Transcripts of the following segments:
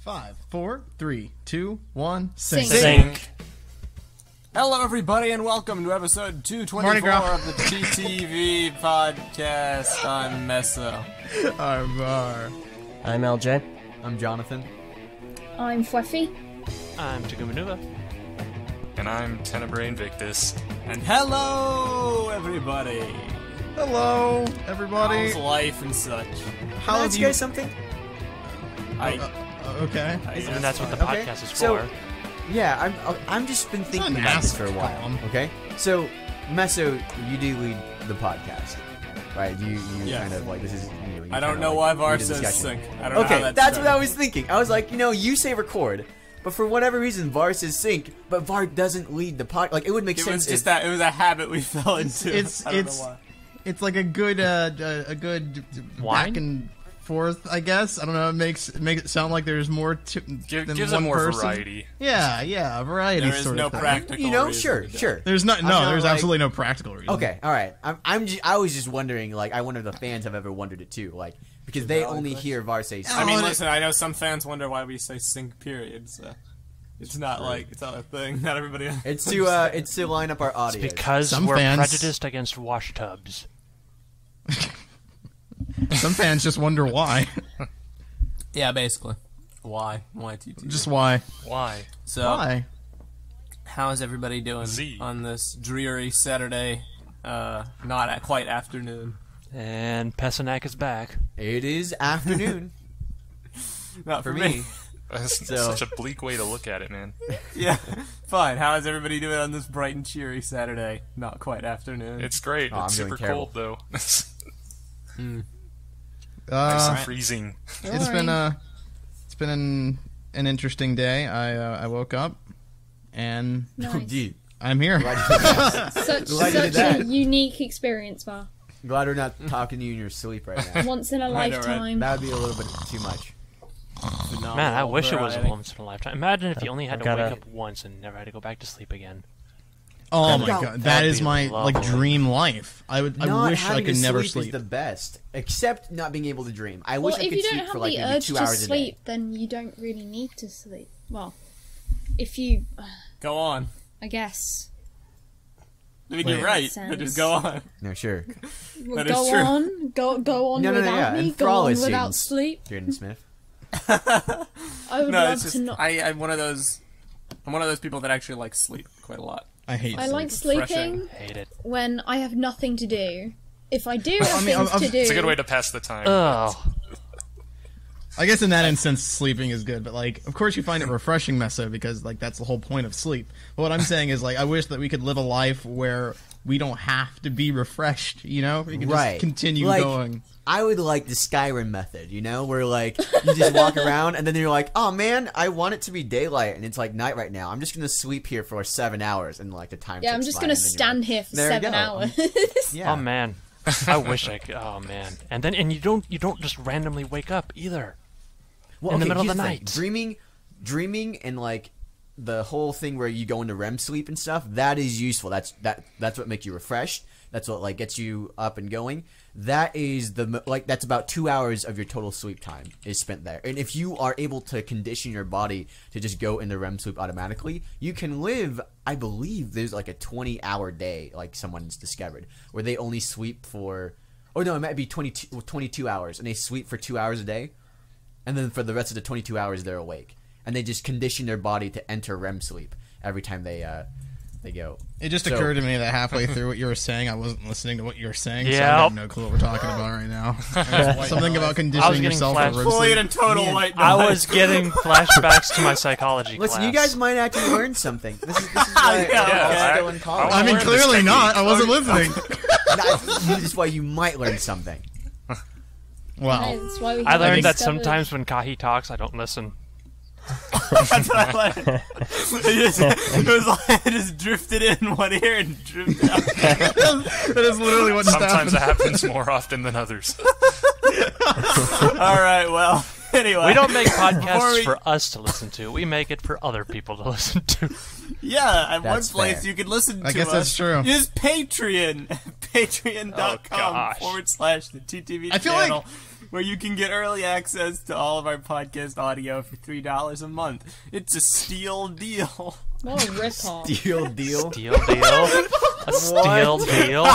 5, 4, 3, 2, 1, Sync. Hello, everybody, and welcome to episode 224 of the TTV Podcast. I'm Meso. I'm Var. I'm Eljay. I'm Jonathan. I'm Fluffy. I'm Takuma. And I'm Tenebrae Invictus. And hello, everybody. Hello, everybody. How's life and such? How ask you guys something? Okay. And that's what the podcast is So, for. yeah, I'm just been thinking about this for a while. Okay, so Meso, you do lead the podcast, right? You Yes. kind of like this is. You I don't know why Var says sync. I don't know how that's what I was thinking. I was like, you say record, but for whatever reason, Var says sync, but Var doesn't lead the podcast. Like, it would make It sense. was just that it was a habit we fell into. I don't know why. It's like a good Wine? back and forth, I guess. I don't know. It makes it sound like there's more to than Gives one it more person. variety. Yeah, variety. There is sort no of thing. practical reason. Sure. There's not. I'm No, not there's like- absolutely no practical reason. Okay, all right. I was just wondering, like, I wonder if the fans have ever wondered it too, like, because they only hear Var say sync. I mean, listen, I know some fans wonder why we say sync period, so it's not like it's not a thing. Not everybody. It's to line up our audio. Because Some we're fans- prejudiced against wash tubs. Some fans just wonder why. Yeah, basically. Why TT? Just why? Why? So, Why? how is everybody doing Z. on this dreary Saturday? Not quite afternoon. And Pesanak is back. It is afternoon Not for me. That's So- such a bleak way to look at it, man. Yeah, fine. How is everybody doing on this bright and cheery Saturday? Not quite afternoon. It's great. Oh, It's I'm doing super cold, though. Nice and freezing. It's been an interesting day. I woke up and Oh, Nice. gee. I'm here. Such Glad you did a that. unique experience, Var. Glad we're not talking to you in your sleep right now. Once in a know, right? lifetime. That would be a little bit too much. Phenomenal Man, I wish it was variety. once in a lifetime. Imagine if you only had to gotta- wake up once and never had to go back to sleep again. Oh my That'd god, that be is my lovely. dream life. I Not wish I having could to never sleep sleep. is the best, except not being able to dream. I wish Well, I if could you don't sleep have for like the maybe urge 2 to hours a day. sleep, then you don't really need to sleep. Well, if you, Go on. I guess. I mean, Wait. you're right. Sense. But just go on. No, sure. Well, That is go true. on, go on No, without yeah, me, and for go all on his without students. sleep. Jaden Smith. I would No, love it's just to not. I'm one of those people that actually like sleep quite a lot. I hate I sleep. like sleeping Hate it. when I have nothing to do. If I do have mean, things to do, It's a good way to pass the time. Oh, I guess in that instance, sleeping is good, but like, of course, you find it refreshing, Meso, because like that's the whole point of sleep. But what I'm saying is, like, I wish that we could live a life where we don't have to be refreshed. You know, we can Right. just continue Like, going. I would like the Skyrim method, where like you just walk around and then you're like, oh man, I want it to be daylight and it's like night right now. I'm just gonna sleep here for 7 hours and like the time. yeah, I'm ticks just by, gonna and then you're stand like, here for there you 7 go. hours. Yeah. oh man. I wish I could. Oh man. And you don't just randomly wake up either. Well, in the okay, middle of here's the thing. night. Dreaming and like the whole thing where you go into REM sleep and stuff, that is useful. That's what makes you refreshed. That's what like gets you up and going. That is that's about 2 hours of your total sleep time is spent there. And if you are able to condition your body to just go into REM sleep automatically, you can live, I believe there's like a 20-hour day, like someone's discovered, where they only sleep for, oh no, it might be 22 hours, and they sleep for 2 hours a day, and then for the rest of the 22 hours they're awake. And they just condition their body to enter REM sleep every time they go. It just So- occurred to me that halfway through what you were saying, I wasn't listening to what you were saying, so I Yep. have no clue what we're talking about right now. Something about conditioning getting yourself flash- for REM Fully sleep. and total Man, white I noise. was getting flashbacks to my psychology Listen, class. you guys might actually learn something. This is why Yeah, I'm still in college. I mean, Learn this clearly technique. not. I wasn't listening. This is why you might learn something. Wow. That's why we I have learned that discovered- sometimes when Kahi talks, I don't listen. That's what I learned. It was like I just drifted in one ear and drifted out. That is literally what just Sometimes happened. it happens more often than others. All right, well, anyway. We don't make Before podcasts we- for us to listen to. We make it for other people to listen to. Yeah, at one That's place fair. you can listen to I guess us. that's true. Use Patreon. Oh, Patreon.com gosh. / the TTV I feel channel. where you can get early access to all of our podcast audio for $3 a month. It's a steal deal. What a ripoff. Deal. Deal deal. A steal deal.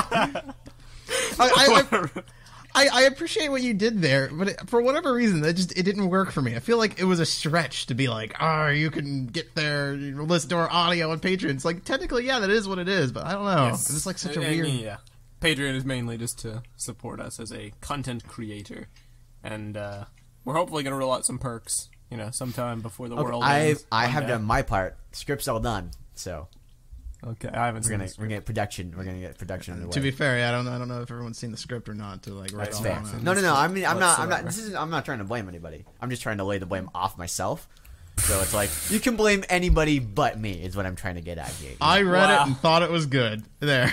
I appreciate what you did there, but for whatever reason, it didn't work for me. I feel like it was a stretch to be like, oh, you can get there, listen to our audio on Patreon. It's like, technically, yeah, that is what it is, but I don't know. Yes. It's like such a And, weird... yeah. Patreon is mainly just to support us as a content creator. And we're hopefully going to roll out some perks, sometime before the world ends. I have done my part. Script's all done, so... Okay, I haven't seen We're gonna get production. We're gonna get production underway. To be fair, I don't know if everyone's seen the script or not to like write That's all fair. on it. No. I mean, I'm not. Whatsoever. I'm not trying to blame anybody. I'm just trying to lay the blame off myself. So it's like you can blame anybody but me. Is what I'm trying to get at here. I read Wow. it and thought it was good. There,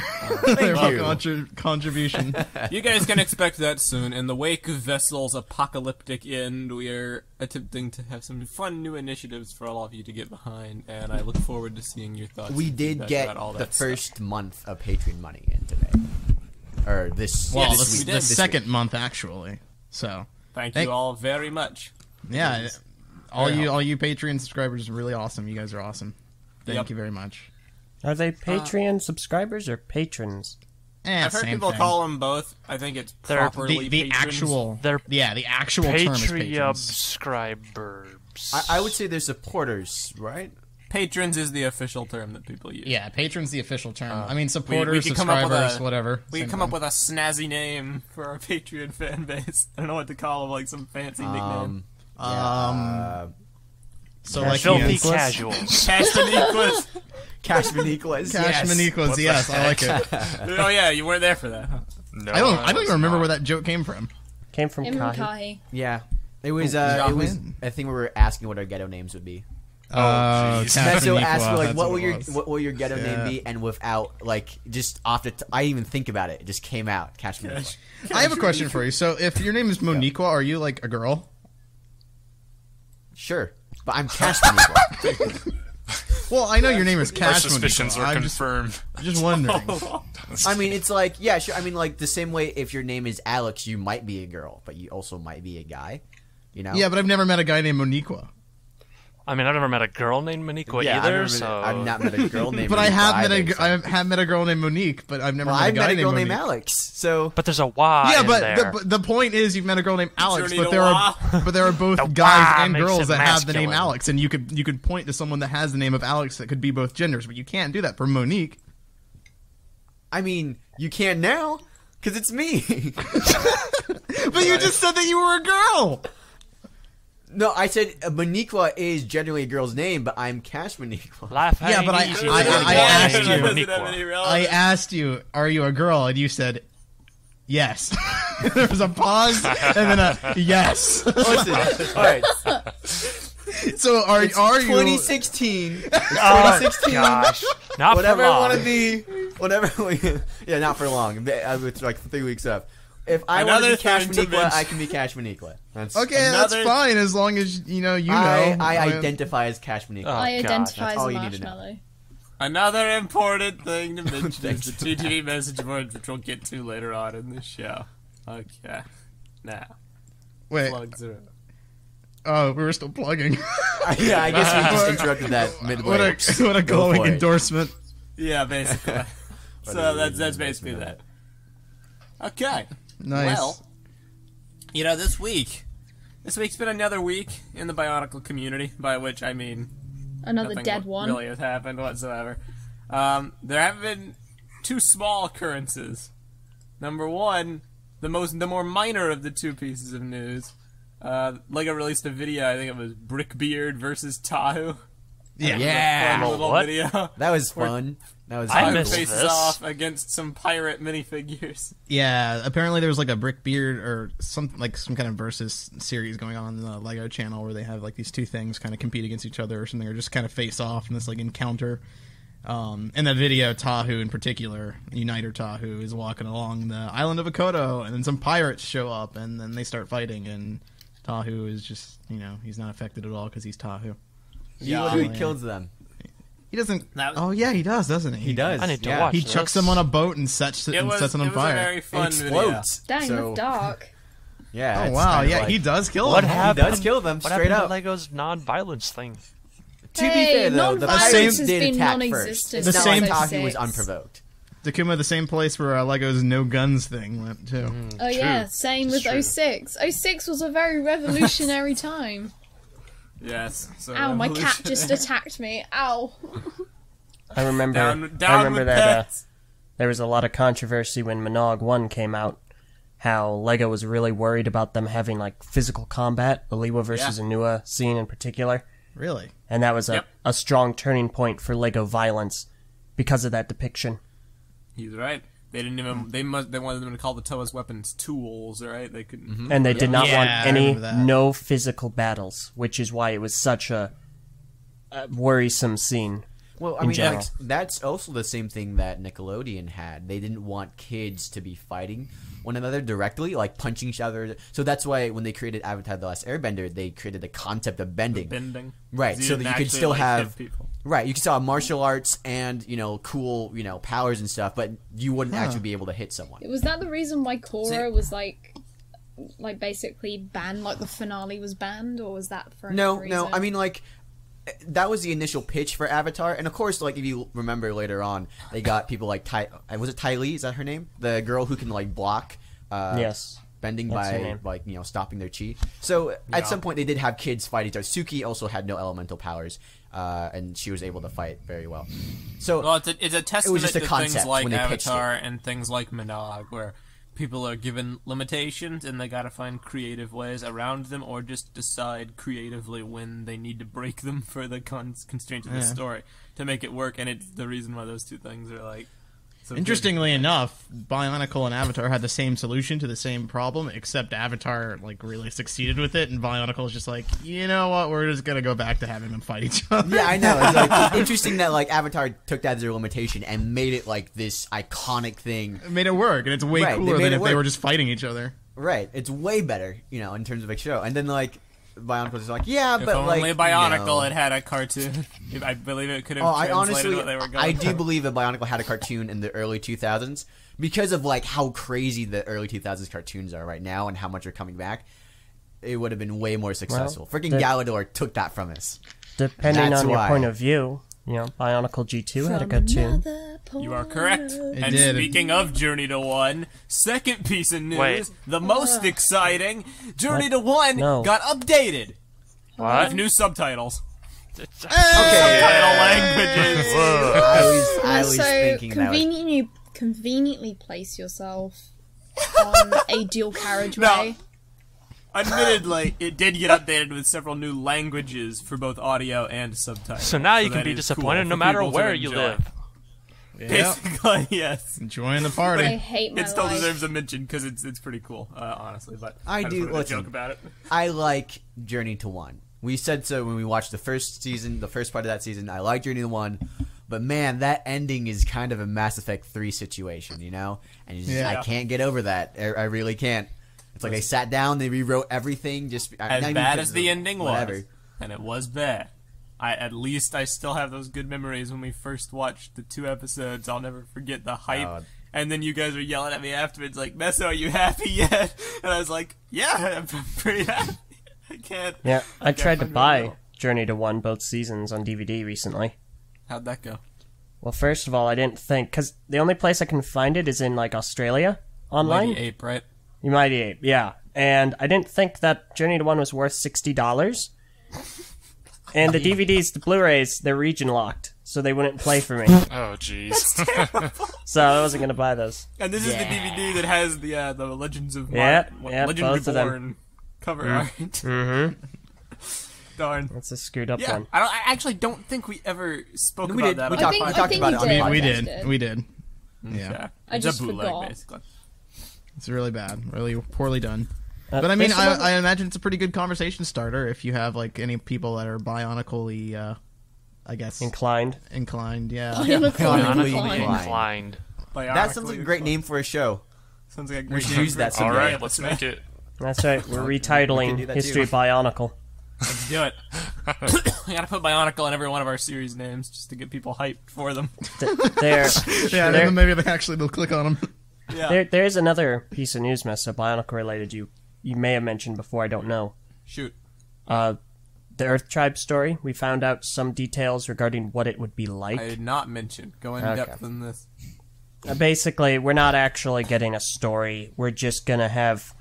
contribution. You guys can expect that soon. In the wake of Vessel's apocalyptic end, we are attempting to have some fun new initiatives for all of you to get behind, and I look forward to seeing your thoughts. We and did feedback get about all the that stuff. first month of Patreon money in today, or this. Well, Yes, this we is did. the This second month actually. So Thank Thank- you all very much. yeah, all you Patreon subscribers are really awesome. You guys are awesome. Thank Yep. you very much. Are they Patreon subscribers or patrons? I've heard Same people thing. call them both. I think it's They're- properly the patrons. actual. They're the actual term is Patreon patrons. subscribers. I would say they're supporters, right? Patrons is the official term that people use. Yeah, patrons the official term. I mean, supporters, we could come up with subscribers, a- whatever. We Same can come up thing. with a snazzy name for our Patreon fan base. I don't know what to call them, like some fancy nickname. So like Filthy yes. casuals. Cashman Equals. Cashman Equals. Cashman equals. Yes, I like it. Oh yeah, you weren't there for that. Huh? No, I don't even was remember not. where that joke came from. Came from Imran Kahi. Kahi. Yeah. It was. Oh, It was. Japan. I think we were asking what our ghetto names would be. jeez. Meso asked me like, that's what will it your was. what will your ghetto Yeah. name be? And without like just off the, I didn't even think about it. It just came out. Cashman Equals. I have a question for you. So, if your name is Moniqua, are you like a girl? Sure, but I'm Cashman Equals. Well, I know your name is Our Cash suspicions Moniqua. were I'm confirmed. just wondering. I mean, it's like, yeah, sure. I mean, like the same way if your name is Alex, you might be a girl, but you also might be a guy. You know? Yeah, but I've never met a guy named Moniqua. I mean, I've never met a girl named Moniqua Yeah, either, I've not met a girl named. But I Monique have met either, a so. I have met a girl named Monique, but I've never Well, met a I've guy met a girl named Monique. Alex. So But there's a Y Yeah, in but there. the point is you've met a girl named Alex, Journey but to there are both The guys Y and makes girls it that have the name masculine. Alex, and you could point to someone that has the name of Alex that could be both genders, but you can't do that for Monique. I mean, you can now because it's me. But you just said that you were a girl. No, I said Moniqua is generally a girl's name, but I'm Cash Moniqua. Life Yeah, but ain't easy I when you're asked born you. named Doesn't have Moniqua. any I relevance. asked you, "Are you a girl?" and you said yes. There was a pause and then a yes. Listen, all right. So are you? 2016. It's Oh, 2016. gosh. Not Whatever for I long. want to be, whatever. Yeah, not for long. It's like 3 weeks up. If I want to Another be Cash thing to Moniqua, mention. I can be Cash Moniqua. That's, Okay, that's Another- fine as long as you know. I identify as Cash Moniqua. Oh, I gosh, identify that's as all a you need to know. marshmallow. Another important thing to mention is Thanks. the TTV message board, which we'll get to later on in the show. Okay. Now, Wait. plugs are Oh, we were still plugging. Yeah, I guess we just interrupted that midway. what a Go glowing for it. endorsement. Yeah, basically. So that's basically that. Okay. Nice. Well, this week's been another week in the BIONICLE community, by which I mean Another nothing dead one. really has happened whatsoever. There have been two small occurrences. Number one, the more minor of the two pieces of news. Lego released a video. I think it was Brickbeard versus Tahu. Yeah. Fun little What? video. That was fun. That was I fun. missed Faces this. off against some pirate minifigures. Yeah, apparently there was like a Brickbeard or some kind of versus series going on the Lego channel where they have like these two things kind of compete against each other or something, or just kind of face off in this like encounter. In that video, Tahu in particular, Uniter Tahu, is walking along the island of Akoto, and then some pirates show up, and then they start fighting, and Tahu is just, he's not affected at all because he's Tahu. Yeah. He kills them. He doesn't. That was- Oh yeah, he does, doesn't he? He does. I need to yeah. watch He this. chucks them on a boat and sets It them was on a fire. very It fun video. explodes. Dang, so, that's dark. Yeah. Oh it's wow, kind of yeah, like- he does kill What him. happened? He does kill them What straight happened up. to Lego's non-violence thing? To be fair, though, the non-violence pirates has did been attack first. non-existent It's not since like Taki was 06. unprovoked. Takuma, the same place where Lego's no guns thing went too. Oh yeah, same with true. 06. 06 was a very revolutionary time. Yes. So Ow, my cat revolution- just attacked me. Ow. I remember. Down I remember with that pets. there was a lot of controversy when Monog 1 came out. How Lego was really worried about them having like physical combat, the Liwa versus Anua scene in particular, Really? and that was Yep. a strong turning point for Lego violence because of that depiction. He's right. They didn't even. They wanted them to call the Toa's weapons tools. Right? They couldn't. And they did not Yeah, want I any remember that. no physical battles, which is why it was such a worrisome scene. Well, I in mean, general. like, that's also the same thing that Nickelodeon had. They didn't want kids to be fighting one another directly, like punching each other. So that's why when they created Avatar: The Last Airbender, they created the concept of bending. Bending. Right, so didn't that you could actually, still like, have hit people. right. You could still have martial arts and cool powers and stuff, but you wouldn't actually be able to hit someone. Was that the reason why Korra was like basically banned? Like the finale was banned, or was that for No, another no. reason? I mean, like, that was the initial pitch for Avatar, and of course, like, if you remember later on, they got people like was it Ty Lee? Is that her name? The girl who can like block. Yes. Bending That's her by name. like stopping their chi. So at some point they did have kids fight each other. Suki also had no elemental powers, and she was able to fight very well. So Well, it's a testament just a to concept things like when they pitched Avatar and things like Monog, where people are given limitations and they gotta find creative ways around them, or just decide creatively when they need to break them for the constraints of the story to make it work. And it's the reason why those two things are like. So good. Interestingly enough, Bionicle and Avatar had the same solution to the same problem, except Avatar like really succeeded with it, and Bionicle is just like, you know what, we're just gonna go back to having them fight each other. yeah, I know. It's like, interesting that like Avatar took that as their limitation and made it like this iconic thing. It made it work, and it's way Right, they cooler made than it if they work. were just fighting each other. Right, it's way better, in terms of a show. And then like Bionicle's just like, yeah, If but only like Bionicle had had a cartoon, I believe it could have Oh, I translated honestly, what they were going I for. do believe that Bionicle had a cartoon in the early 2000s because of like how crazy the early 2000s cartoons are right now and how much are coming back. It would have been way more successful. Freaking the- Galador took that from us. Depending That's on your why. point of view, Bionicle G2 had a From good tune. another You are correct. point. And did. speaking of Journey to One, second piece of news, Wait. the most exciting, Journey What? to One No. got updated What? with new subtitles. Okay. Subtitle languages. I was So thinking that was, conveniently place yourself on a dual carriageway. Admittedly, it did get updated with several new languages for both audio and subtitles. So now you that can be is disappointed cool no for matter people to where you enjoy. live. Yeah. Basically, yes. Join the I party. hate my It still life. deserves a mention because it's pretty cool, honestly. But I just do- wanted to listen. joke about it. I like Journey to One. We said so when we watched the first season, the first part of that season. I like Journey to One, but man, that ending is kind of a Mass Effect 3 situation, And you just, Yeah. I can't get over that. I really can't. It's like they sat down, they rewrote everything. Just As not even bad because as the of ending whatever. was, and it was bad. At least I still have those good memories when we first watched the 2 episodes. I'll never forget the hype. Oh. And then you guys were yelling at me afterwards, like, Meso, are you happy yet? And I was like, yeah, I'm pretty happy. I can't. Yeah, I tried to find it buy real. Journey to One both seasons on DVD recently. How'd that go? Well, first of all, I didn't think, because the only place I can find it is in, like, Australia online. Lady Ape, right? You Mighty Ape, yeah. And I didn't think that Journey to One was worth $60. And the DVDs, the Blu-rays, they're region locked, so they wouldn't play for me. Oh, jeez. So I wasn't going to buy those. And this is the DVD that has the Legends of Yeah, Legend both of them. Reborn cover art. Mm-hmm. Darn. That's a screwed up Yeah, one. I actually don't think we ever spoke We about did. that. We on talked- the we podcast. talked about it on the did. We Podcast did. We did. Yeah. Yeah. I It's just a bootleg, forgot. basically. It's really bad. Really poorly done. But I mean, there's some I imagine it's a pretty good conversation starter if you have like any people that are bionically, I guess, Inclined. inclined. Yeah. Bionically Bionically inclined. Inclined. That sounds like a great name for a show. Sounds like a We great should name use for that it. someday. All right, let's make it. That's right. We're we retitling can do that History too. Bionicle. Let's do it. We gotta put Bionicle in every one of our series names just to get people hyped for them. There, Yeah. there, Then maybe they'll click on them. Yeah. there's another piece of news, Meso, Bionicle related you you may have mentioned before, I don't know. Shoot. The Earth Tribe story, we found out some details regarding what it would be like. I did not mention. Go in depth in this. Basically, we're not actually getting a story. We're just going to have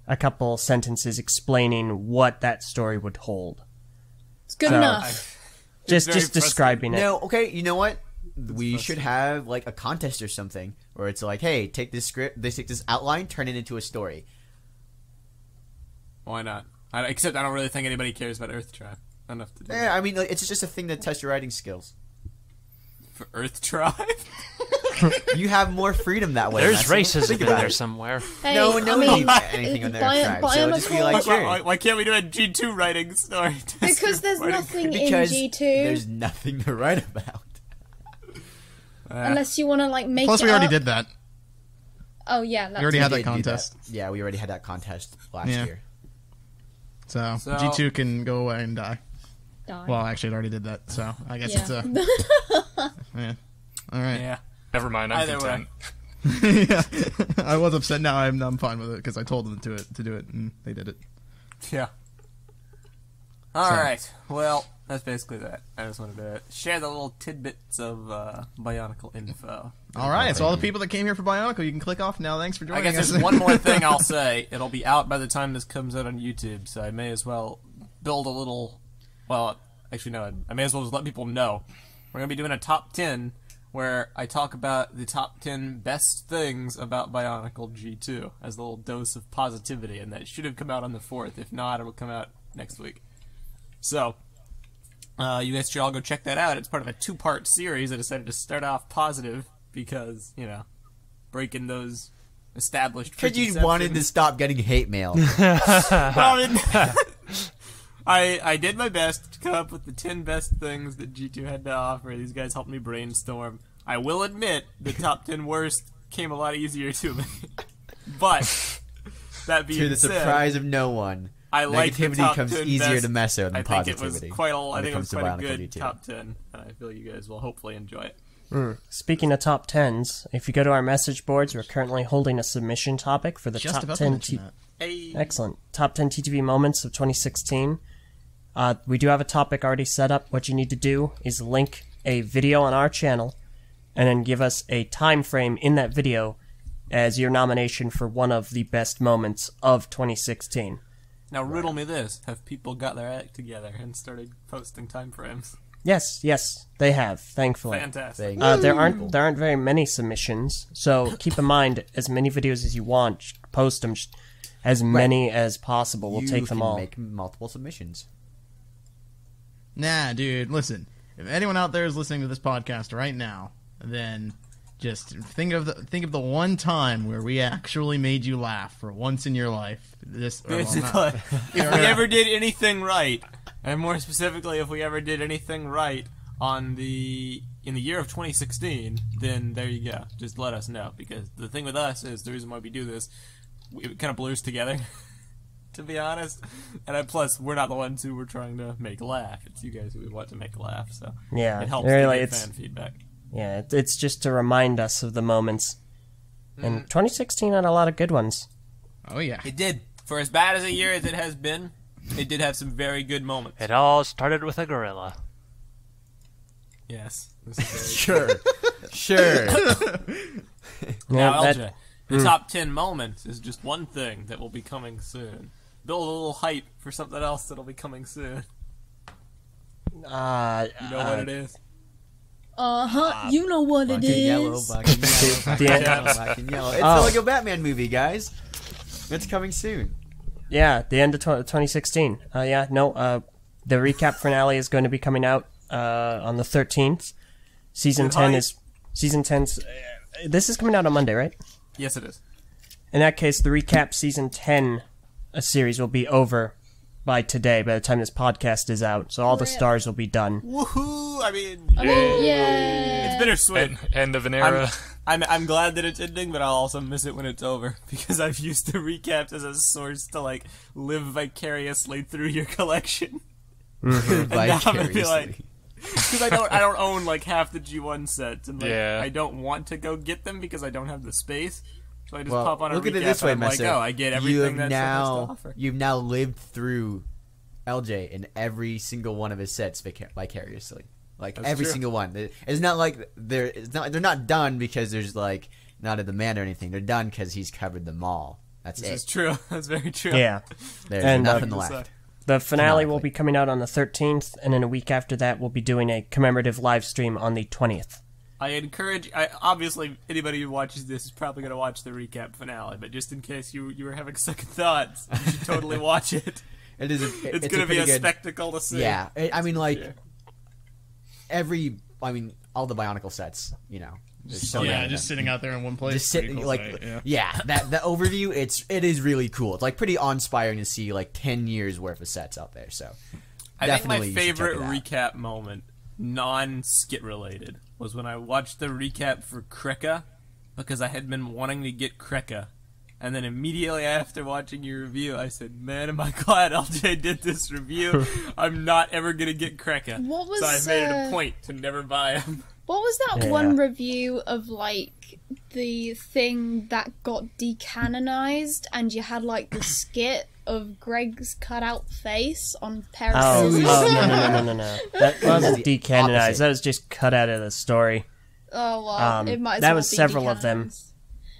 a couple sentences explaining what that story would hold. It's good enough. Just describing it. No, okay, you know what? We should have like a contest or something where it's like, hey, take this script, take this outline, turn it into a story. Why not? Except I don't really think anybody cares about Earth Tribe enough to do Yeah, I mean, like, it's just a thing to test your writing skills. for Earth Tribe. You have more freedom that way. There's Meso. racism Think in about there it. somewhere. Hey, No one I mean, knows anything on their tribe, so just be like, sure. Why can't we do a G2 writing story? because there's nothing in Because G2 there's nothing to write about. unless you want to like make. Plus, it we already up. did that. Oh yeah, that's We already had We that did do contest. Yeah, we already had that contest last Yeah. year. So So- G2 can go away and die. Die. Well, actually, it already did that. So I guess Yeah. it's yeah. All right. Yeah. Never mind, I'm Either content. Yeah. I was upset. Now I'm fine with it because I told them to do it and they did it. Yeah. All right. Well, that's basically that. I just wanted to share the little tidbits of Bionicle info. All right. So all the people that came here for Bionicle, you can click off now. Thanks for I joining guess us. there's one more thing I'll say. It'll be out by the time this comes out on YouTube, so I may as well build a little... Well, actually, no. I may as well just let people know. We're going to be doing a top 10 where I talk about the top 10 best things about Bionicle G2 as a little dose of positivity, and that should have come out on the 4th. If not, it'll come out next week. So, you guys should all go check that out. It's part of a 2-part series. I decided to start off positive because, you know, breaking those established Because you preconceptions. wanted to stop getting hate mail. I did my best to come up with the 10 best things that G2 had to offer. These guys helped me brainstorm. I will admit the top 10 worst came a lot easier to me. But, that being To the said, surprise of no one, I like the negativity top comes 10 easier best. to Meso than I think positivity. it was quite a, I when think it was comes to quite a Bionicle good G2. top 10, and I feel you guys will hopefully enjoy it. Speaking of top 10s, if you go to our message boards, we're currently holding a submission topic for the Just top about to 10 mention that. Hey. Excellent. Top 10 TTV moments of 2016. We do have a topic already set up. What you need to do is link a video on our channel and then give us a time frame in that video as your nomination for one of the best moments of 2016. Now riddle me this: have people got their act together and started posting time frames? Yes, they have, thankfully. Fantastic. There aren't very many submissions, so keep in mind as many videos as you want, post them as many as possible. We'll You take them can all. make multiple submissions. Nah, dude, listen. If anyone out there is listening to this podcast right now, then just think of the one time where we actually made you laugh for once in your life. Basically, if we ever did anything right, and more specifically, if we ever did anything right in the year of 2016, then there you go. Just let us know, because the thing with us is the reason why we do this, it kind of blurs together. To be honest, and plus we're not the ones who we're trying to make laugh. It's you guys who we want to make laugh. So Yeah, it helps really, to get it's- fan feedback. Yeah, it's just to remind us of the moments. And 2016 had a lot of good ones. Oh yeah. It did. For as bad as a year as it has been, it did have some very good moments. It all started with a gorilla. Yes. This is very Sure. Now, Yeah, Eljay, the top 10 moments is just one thing that will be coming soon. Build a little hype for something else that'll be coming soon. You know what it is? You know what Black it and yellow, is. black and yellow, black and yellow, black and yellow. It's Oh. the Lego Batman movie, guys. It's coming soon. Yeah, the end of 2016. The recap finale is going to be coming out on the 13th. Season Good 10 hype. is... Season 10's... this is coming out on Monday, right? Yes, it is. In that case, the recap Season 10 series will be over by today, by the time this podcast is out. So all the Rip. stars will be done. Woohoo! I mean, Yeah. it's bittersweet. End of an era. I'm glad that it's ending, but I'll also miss it when it's over, because I've used the recaps as a source to, like, live vicariously through your collection. And now I'm gonna be like... Because I don't own, like, half the G1 sets, and, like, Yeah. I don't want to go get them because I don't have the space. So I just Well, pop on a look recap at it this way, and I'm like, Meso. oh, I get everything that show has to now offer. you've now lived through Eljay in every single one of his sets vicariously. Like That's every true. single one. It's not like they're not done because there's like not a demand or anything. They're done because he's covered them all. That's This it. is true. That's very true. Yeah. There's And, nothing Just, left. The finale will Canonically. be coming out on the 13th, and then a week after that, we'll be doing a commemorative live stream on the 20th. I encourage. Obviously, anybody who watches this is probably going to watch the recap finale. But just in case you were having second thoughts, you should totally watch it. It is. It's going to be pretty a good, spectacle to see. Yeah, I mean, like Yeah. all the Bionicle sets. You know, there's so yeah, many of just them. sitting out there in one place. Just Pretty sitting cool like sight, that overview. It is really cool. It's like pretty awe-inspiring to see like 10 years worth of sets out there. So I think my definitely you should check favorite it out. recap moment, non-skit related, was when I watched the recap for Kreka, because I had been wanting to get Kreka. And then immediately after watching your review, I said, man, am I glad LJ did this review. I'm not ever going to get Kreka. What was, so I made it a point to never buy him. What was that Yeah. one review of, like, the thing that got decanonized and you had, like, the skit of Greg's cutout face on pair of Oh, scissors? no. That wasn't the decanonized. opposite. That was just cut out of the story. Oh, well, it might as that well was be several of them. decanonized.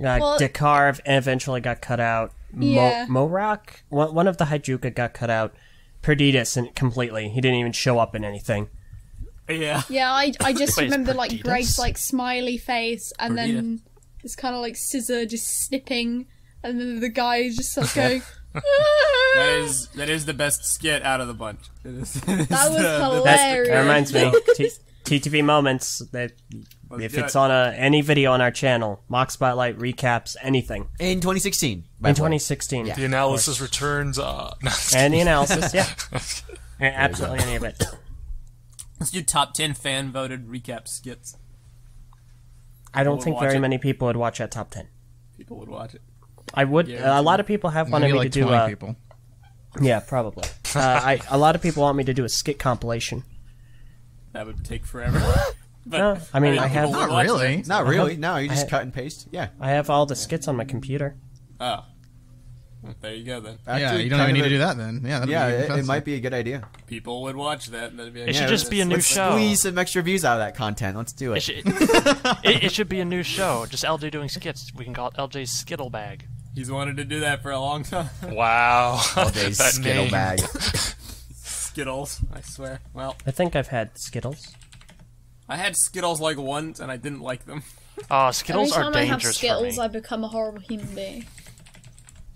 Like, Dekarv eventually got cut out. Yeah. Morak? One of the Haijuka got cut out. Perdidas completely. He didn't even show up in anything. Yeah. Yeah, I just Wait, remember, is like, Perdidas? Greg's, like, smiley face and then this kind of, like, scissor just snipping and then the guy is just, like, going... That is the best skit out of the bunch. It is, That was That hilarious. reminds me. TTV Moments. That if do it's it. on any video on our channel, mock spotlight recaps anything in 2016. by in the way. 2016. Yeah. The analysis returns. No. And the analysis, yeah. Absolutely any of it. Let's do top 10 fan voted recap skits. I don't would think watch very it. many people would watch that top 10. People would watch it. I would. Yeah, a lot of people have wanted Maybe me like to do 20 people. Yeah, probably. A lot of people want me to do a skit compilation. That would take forever. But No, I mean, I have- people would Not watch really. it. Not really. No, you I just had- cut and paste. Yeah. I have all the skits on my computer. Oh. Well, there you go then. Yeah, Actually, you don't kind even need of to a- do that then. Yeah, that'd Yeah, be it fantastic. might be a good idea. People would watch that. And that'd be like, It should yeah, just be a new Let's show. squeeze some extra views out of that content. Let's do It it. should, it should be a new show. Just LJ doing skits. We can call it LJ's Skittle Bag. He's wanted to do that for a long time. Wow. All day That Skittle name. bag. Skittles, I swear. Well, I think I've had Skittles. I had Skittles like once and I didn't like them. Skittles Every are time I have dangerous Skittles, for me. I become a horrible human being.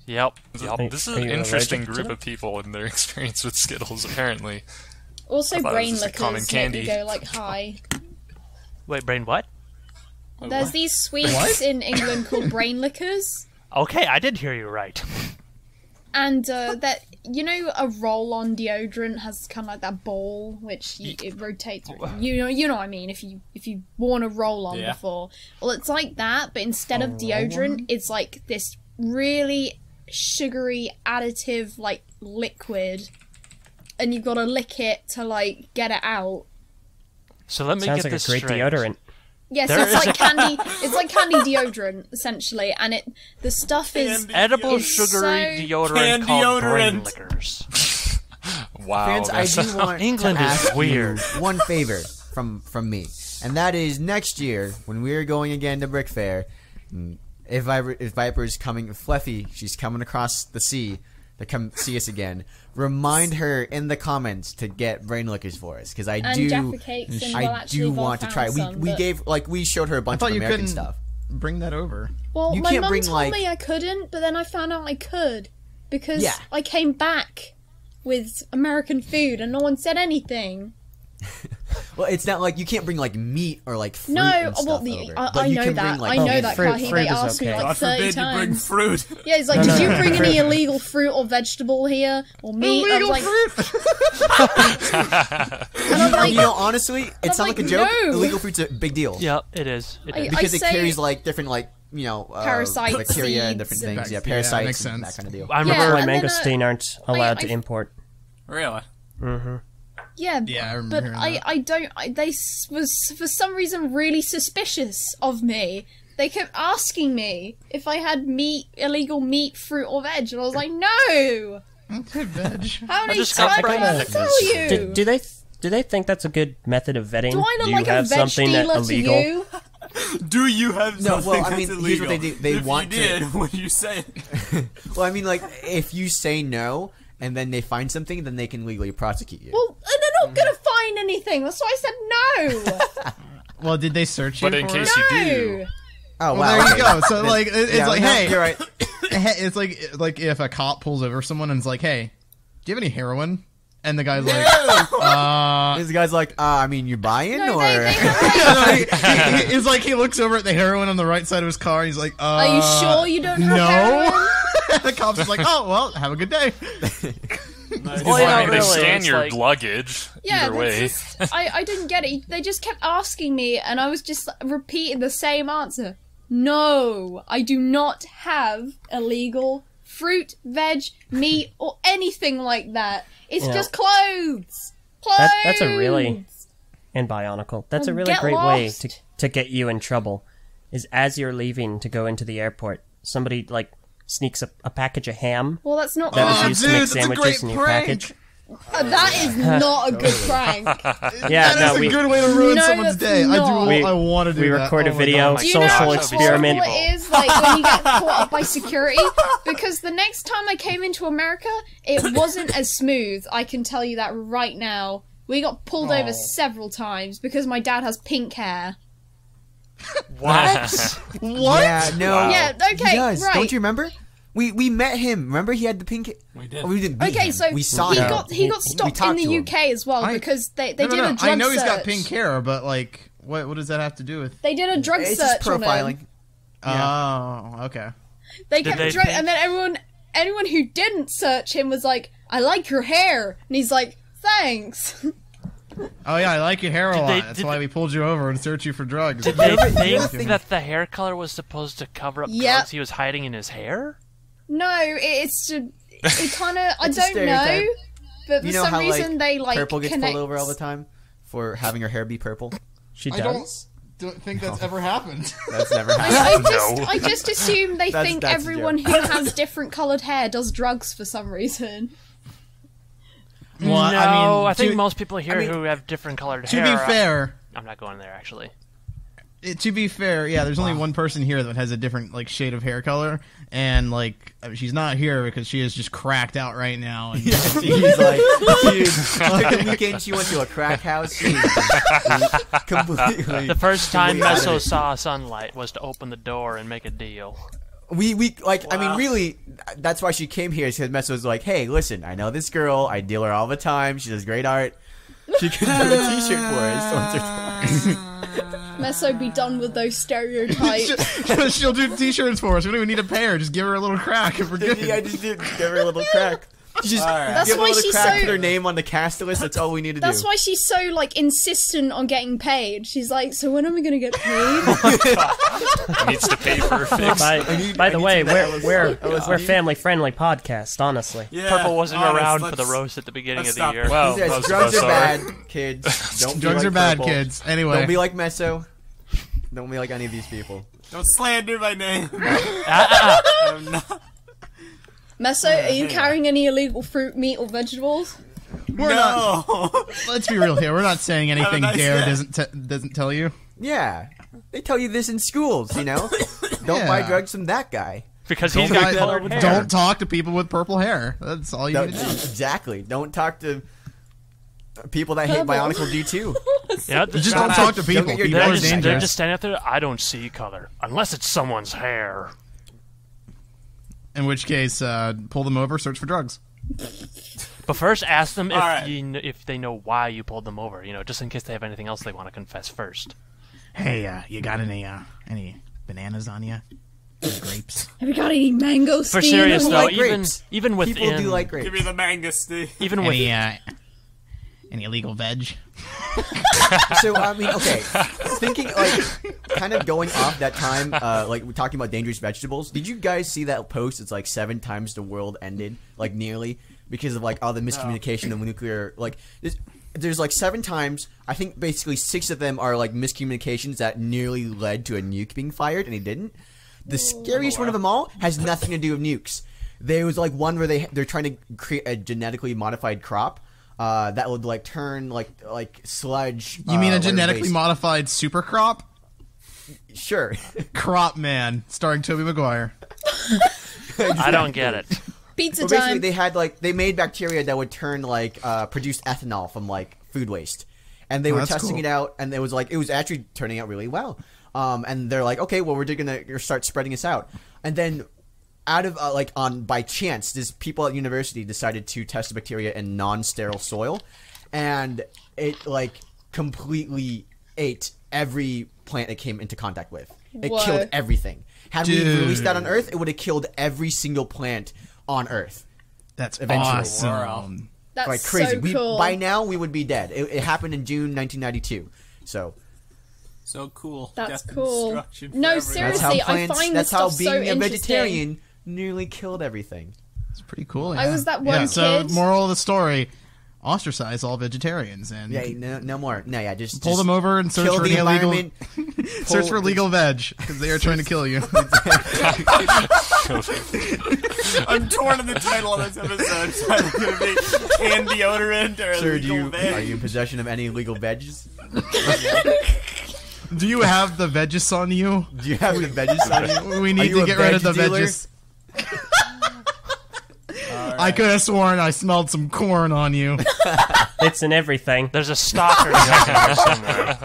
Yep. This is Are an you interesting allergic to group them? of people and their experience with Skittles, apparently. Also, I thought it was brain just a common lickers make me candy. go, like, hi. Wait, Brain, what? Like, There's what? these sweets in England called brain lickers. Okay, I did hear you right. And that, you know, a roll-on deodorant has kind of like that ball, which it rotates. You know what I mean. If you worn a roll-on Yeah. before, well, it's like that, but instead of deodorant, it's like this really sugary additive like liquid, and you've got to lick it to like get it out. So let me Sounds get like a this great straight. deodorant. Yes, There it's is like candy. It's like candy deodorant essentially, and the stuff is Candy Edible It's sugary so deodorant called Brain Candyoderant. Lickers. Wow. Fans, I that's- do want England to is ask weird. you one favor from me, and that is next year when we're going again to Brick Fair. If Viper's coming, Fluffy, she's coming across the sea to come see us again. Remind her in the comments to get brain lickers for us, because I and do, Jaffa cakes. And we'll I actually do have want to try. found some, We but- gave we showed her a I bunch thought of you American couldn't stuff. bring that over. Well, You my can't mum bring, told like- me I couldn't, but then I found out I could because Yeah. I came back with American food and no one said anything. Well, it's not like you can't bring like meat or like fruit No, and well, stuff over. I But you know can that. bring, like, I know that, fruit- Kahi. fruit They is asked me okay. like God 30 forbid you bring times. fruit. Yeah, he's like, No, did no, you bring fruit. any illegal fruit or vegetable here or meat? I was like, and I'm like, You know, honestly, it's not like, like a joke. no. Illegal fruit's a big deal. Yep, it is. It I- is. Because it say- carries like different Parasites, bacteria and seeds. different things. Yeah, Yeah, parasites makes and sense. that kind of deal. I Remember remember when and then, mangosteen aren't allowed to I- import? Really? yeah, Yeah, I remember but hearing I that. don't. They was for some reason really suspicious of me They kept asking me if I had illegal meat, fruit, or veg, and I was like, no! Veg. How many just times got do I have to tell you? Do they think that's a good method of vetting? Do I look you like a have veg something that dealer to illegal? you? Do you have No, something well, I that's mean, illegal? here's what they do. They if want you did, to. what do you say? Well, I mean, like, if you say no and then they find something, then they can legally prosecute you. Well, they're not gonna find anything. That's why I said no. Well, did they search you But in for case it? you do, No. Oh, Well, wow. there you okay. go. So, like, it's Yeah, like, no, hey, you're right. it's like if a cop pulls over someone and is like, hey, do you have any heroin? And the guy's like, This guy's like, I mean, you buying No, or? it's like he looks over at the heroin on the right side of his car and he's like, Are you sure you don't have no. heroin? The cop's just like, oh, well, have a good day. Well, I mean, they really, scan it's your like- luggage. Yeah, either way. that's just, I didn't get it. They just kept asking me, and I was just repeating the same answer. No, I do not have illegal fruit, veg, meat, or anything like that. It's Yeah. just clothes. Clothes. That's a really and Bionicle. That's a Well, really get great way lost. to get you in trouble. Is as you're leaving to go into the airport, somebody like sneaks a package of ham Well, that's not. that was Oh, used to dude, make that's a sandwiches great in your prank. package. That is not a good prank. Yeah, That is no, a good way to ruin No, someone's that's day. not. I want to do we that. record a Oh my video, God. Do you know social how experiment. horrible it is, like when you get caught up by security? Because the next time I came into America, it wasn't as smooth. I can tell you that right now. We got pulled over several times because my dad has pink hair. What? What? Yeah, no. Yeah, okay, He does. right. Don't you remember? We met him. Remember he had the pink. We did. Oh, we didn't meet Okay, him. so we saw he him. got We stopped in talked the to him. UK as well because they No, did no, a no. drug I know search. he's got pink hair, but like, what does that have to do with? They did a drug It's search just on profiling. him. Oh, okay. They Did kept they drug, think- and then anyone who didn't search him was like, "I like your hair," and he's like, "Thanks." Oh yeah, I like your hair a lot. they- That's did why they- we pulled you over and searched you for drugs. Did they other think that the hair color was supposed to cover up Yep. drugs he was hiding in his hair? No, it's just it kind of I It's a don't know, stereotype. but for You know some how reason they like purple gets connect. pulled over all the time for having her hair be purple. She I does. don't think that's ever happened. That's never happened. I just assume they That's- think that's a everyone joke. who has different coloured hair does drugs for some reason. Well, No, I think to, most people here I mean, who have different colored to hair. be fair, I'm not going there actually. to be fair, yeah, there's only one person here that has a different like shade of hair color, and like she's not here because she is just cracked out right now. And He's like, dude, like the weekend she went to a crack house. She was completely. The first time completely out of Meso it. saw sunlight was to open the door and make a deal. We like I mean really that's why she came here because Meso was like, hey, listen, I know this girl, I deal her all the time, she does great art, she could do a t-shirt for us once or twice. Meso, be done with those stereotypes. she'll do t-shirts for us. We don't even need to pay her. Just give her a little crack and we're good. Yeah, I just did give her a little crack. She just That's give her a why little she's crack, so- put her name on the cast list, that's all we need to do. That's why she's so like insistent on getting paid. She's like, so when are we gonna get paid? needs to pay for a fix. By the way, we're LSD. family friendly podcast. Honestly, Yeah, Purple wasn't honest, around for let's- the roast at the beginning let's of the stop year. it. Well, Yes, most drugs of are us are. bad, kids. Don't be Drugs like are bad, Purple. kids. Anyway, Don't be like Meso. Don't be like any of these people. Don't slander my name. I'm not. Meso, are you carrying any illegal fruit, meat, or vegetables? we're not. Let's be real here. We're not saying anything nice Dare day. doesn't tell you. Yeah, they tell you this in schools. You know, don't buy Yeah. drugs from that guy. Because Don't, he's got guy- colored hair. don't talk to people with purple hair. That's all you No, need to do. exactly. Don't talk to people that hate Purple. Bionicle do too. Yeah, Just don't talk to people. get your People they're are just, they're dangerous. just standing out there. I don't see color unless it's someone's hair. In which case, pull them over, search for drugs. But first, ask them if Alright. if they know why you pulled them over. You know, just in case they have anything else they want to confess first. Hey, you got any bananas on you? Any grapes? Have you got any mango For steam? serious People though, like grapes. even within People do like grapes. Give me the mangosteen. even with Any illegal veg? So I mean, okay, thinking like kind of going off that time, like we're talking about dangerous vegetables. Did you guys see that post? It's like 7 times the world ended, like nearly because of like all the miscommunication of nuclear. Like there's like 7 times. I think basically 6 of them are like miscommunications that nearly led to a nuke being fired, and he didn't. The scariest one of them all has nothing to do with nukes. There was like one where they're trying to create a genetically modified crop that would like turn like sludge. You mean a water genetically waste. modified super crop? Sure. Crop Man, starring Tobey Maguire. I don't get it. Pizza Well, basically, time. they had they made bacteria that would turn produce ethanol from like food waste, and they were that's testing cool. it out, and it was actually turning out really well. And they're like, okay, well, we're gonna start spreading this out, and then out of by chance, these people at university decided to test the bacteria in non-sterile soil, and it completely ate every plant it came into contact with. It Whoa. killed everything. Had we Dude. released that on Earth, it would have killed every single plant on Earth. That's Eventually. awesome. That's Like crazy. so cool. By now, we would be dead. It happened in June 1992. So So cool. That's Death and cool. destruction for No, everyone. that's seriously. how I find that's this how stuff being so a interesting. vegetarian nearly killed everything. It's pretty cool. I yeah. was that one yeah, So, kid- moral of the story: ostracize all vegetarians and Yeah, no more. No, yeah, just pull them over and search kill for the any illegal. environment. Search for legal veg because they are trying to kill you. I'm torn on the title of this episode. So it's going to be Candyoderant or Sir, illegal veg. are you in possession of any illegal veggies? Do you have the veggies on you? Do you have the veggies on you? We Are need you to a get rid of the veg dealer? veggies. I could have sworn I smelled some corn on you. It's in everything. There's a stalker down there somewhere.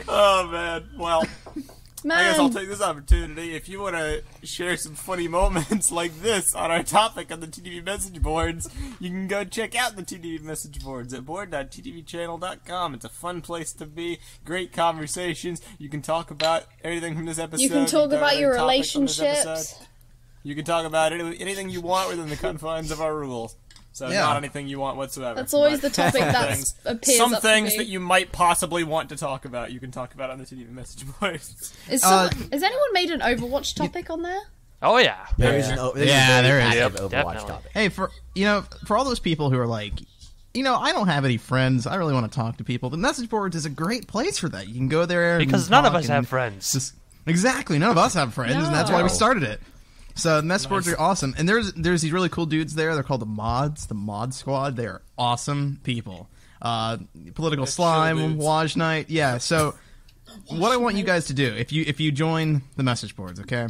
Oh, man. Well, Man, I guess I'll take this opportunity. If you want to share some funny moments like this on our topic on the TTV message boards, you can go check out the TTV message boards at board.ttvchannel.com. It's a fun place to be. Great conversations. You can talk about anything from this episode. you can talk can about your topic from this episode. relationships. You can talk about anything you want within the confines of our rules. So Yeah. not anything you want whatsoever. That's always the But topic some that things- appears Some up to things be. that you might possibly want to talk about, you can talk about on the TTV message boards. Has anyone made an Overwatch topic on there? Oh yeah. There is Yeah, a there very is. active Overwatch Definitely. topic. Hey, for all those people who are like, I don't have any friends. I really want to talk to people. The message boards is a great place for that. You can go there Because and none of talk us and have friends. just- exactly, none of us have friends, and that's why we started it. So the message boards are awesome, and there's these really cool dudes there. They're called the Mod Squad. They are awesome people. Political Slime, dudes. Waj Night, yeah. So what I want you guys to do, if you join the message boards, okay,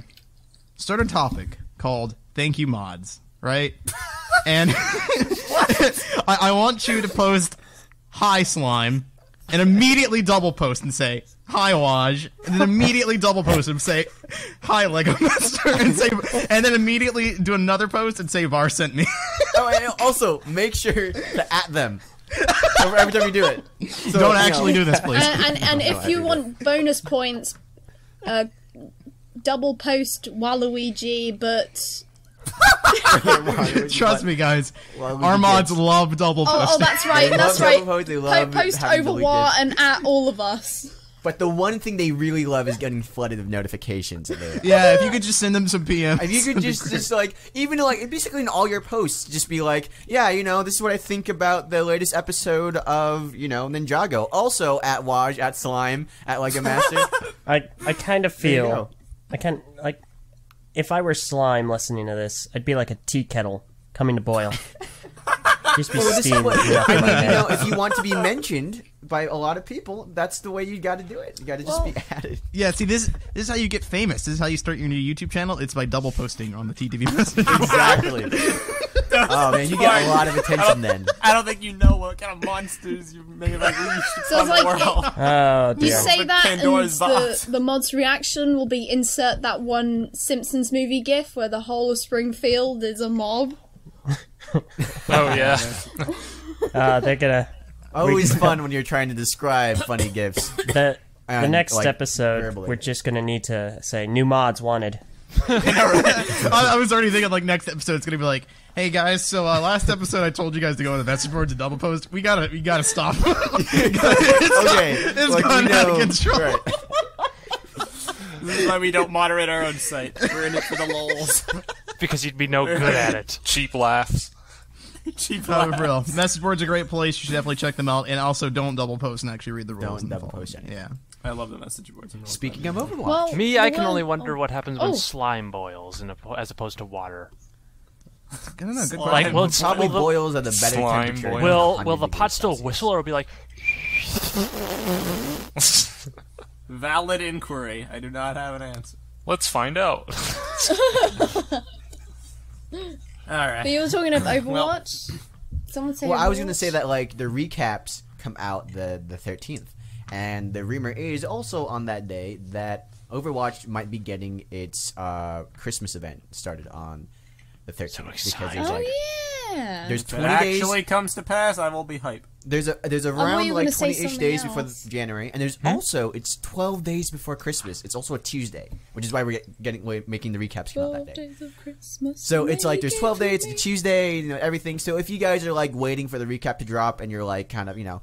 start a topic called "Thank You Mods," right? And I want you to post "Hi Slime," and immediately double post and say "Hi Waj," and then immediately double post and say "Hi Lego Master," and then immediately do another post and say "Var sent me." Oh, and also make sure to at them every time you do it. So, Don't actually do this, please. And if you want bonus points, double post Waluigi, but Trust me, guys. Waluigi Our mods kids. love double posting. oh, that's right, They that's love right. double post, they love Post having deleted. Overwatch and at all of us. But the one thing they really love is getting flooded with notifications. Yeah, if you could just send them some PMs. If you could just like, even like, basically in all your posts, just be like, yeah, this is what I think about the latest episode of, Ninjago. Also at Waj, at Slime, at Lego Master. I kind of There you feel go. I can like if I were Slime listening to this, I'd be like a tea kettle coming to boil. Just be Well, this is steamed. what, up in my head. if you want to be mentioned by a lot of people, that's the way you got to do it. You got to just be added. Yeah, see, this is how you get famous. This is how you start your new YouTube channel. It's by double posting on the TTV message. Exactly. Oh man, you get a lot of attention then. I don't think you know what kind of monsters you may have unleashed So upon it's the like- world. Oh You dear. say But that, Pandora's and box. the mod's reaction will be insert that one Simpsons movie gif where the whole of Springfield is a mob. Oh yeah. They're gonna Always fun when you're trying to describe funny gifs. the And, next like, episode. verbally. We're just gonna need to say new mods wanted. I was already thinking, like, next episode it's gonna be like, hey guys, so last episode I told you guys to go on the message board to double post. We gotta stop. It's Like, gone we out of know- control. right. This is why we don't moderate our own site. We're in it for the lols. Because you'd be no good at it. Cheap laughs. Cheap No, laughs. for real. Message boards are a great place. You should definitely check them out. And also, don't double post and actually read the rules. Don't and double follow post them. anything. Yeah. I love the message boards. I'm really Speaking glad. of Overwatch, Well, Me, I the can only one- wonder what happens when Oh. slime boils as opposed to water. I don't know. Good Slime. question. Like, well, it's, probably will the, boils at a better Slime temperature. boil. than will 100 the pot degrees still Celsius. whistle or be like? Valid inquiry. I do not have an answer. Let's find out. Alright. But you were talking of Overwatch. Someone say. Well, I was Overwatch? gonna say that like the recaps come out the 13th, and the rumor is also on that day that Overwatch might be getting its Christmas event started on the 13th So because excited. there's Oh like yeah. there's If it 20 days. actually comes to pass, I will be hype. There's thought around you were like gonna say 20-ish something days before else. January, and there's also it's 12 days before Christmas. It's also a Tuesday, which is why we're making the recaps come out that 12 day. days of Christmas. So it's like there's make 12 days, it it's a Tuesday, you know, everything. So if you guys are like waiting for the recap to drop and you're like kind of, you know,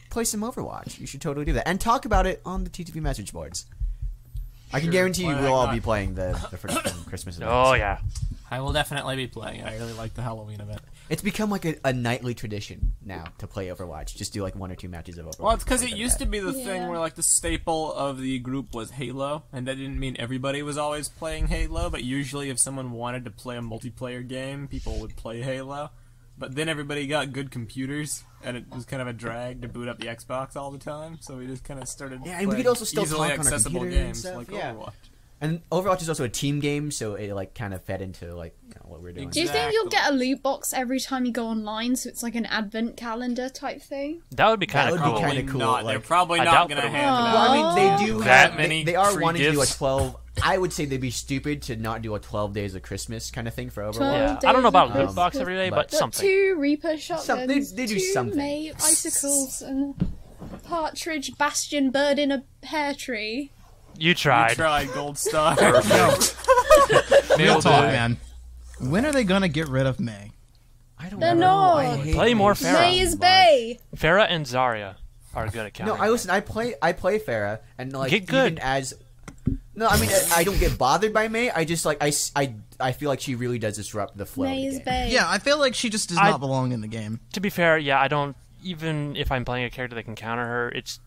play some Overwatch, you should totally do that and talk about it on the TTV message boards. I can Sure, guarantee you why we'll all not? be playing the freaking Christmas event. Oh yeah. I will definitely be playing it. I really like the Halloween event. It's become like a nightly tradition now to play Overwatch. Just do like 1 or 2 matches of Overwatch. Well, it's because it used to be the thing Yeah. where like the staple of the group was Halo, and that didn't mean everybody was always playing Halo, but usually if someone wanted to play a multiplayer game, people would play Halo. But then everybody got good computers, and it was kind of a drag to boot up the Xbox all the time, so we just kind of started Yeah, and we playing could also still easily talk on our accessible computer and games stuff, like yeah. Overwatch. And Overwatch is also a team game, so it like kind of fed into like you know, what we're doing. Do you think you'll get a loot box every time you go online, so it's like an advent calendar type thing? That would be kind That of would be cool. kinda cool, Not. like- They're probably I not doubt going to that it hand it would. out. Well, I mean, they do That have many they are free wanting to do a gifts? 12. I would say they'd be stupid to not do a 12 days of Christmas kind of thing for Overwatch. 12 Yeah, days I don't know about of loot box Christmas. every day, but- but Got something. 2 Reaper shotguns, they do 2 something. May icicles, and partridge bastion bird in a pear tree. You You tried. tried Gold Star. Real Nailed talk, it. man. When are they gonna get rid of May? I don't They're know. not. I hate Play more May Pharah. so May is much. Bay. Farah and Zarya are good at No, countering. I listen. I play Pharah, and like Get good. even as. No, I mean I don't get bothered by May. I just like I feel like she really does disrupt the flow. May of is the game. Bay. Yeah, I feel like she just does I- not belong in the game. To be fair, yeah, I don't. Even if I'm playing a character that can counter her, it's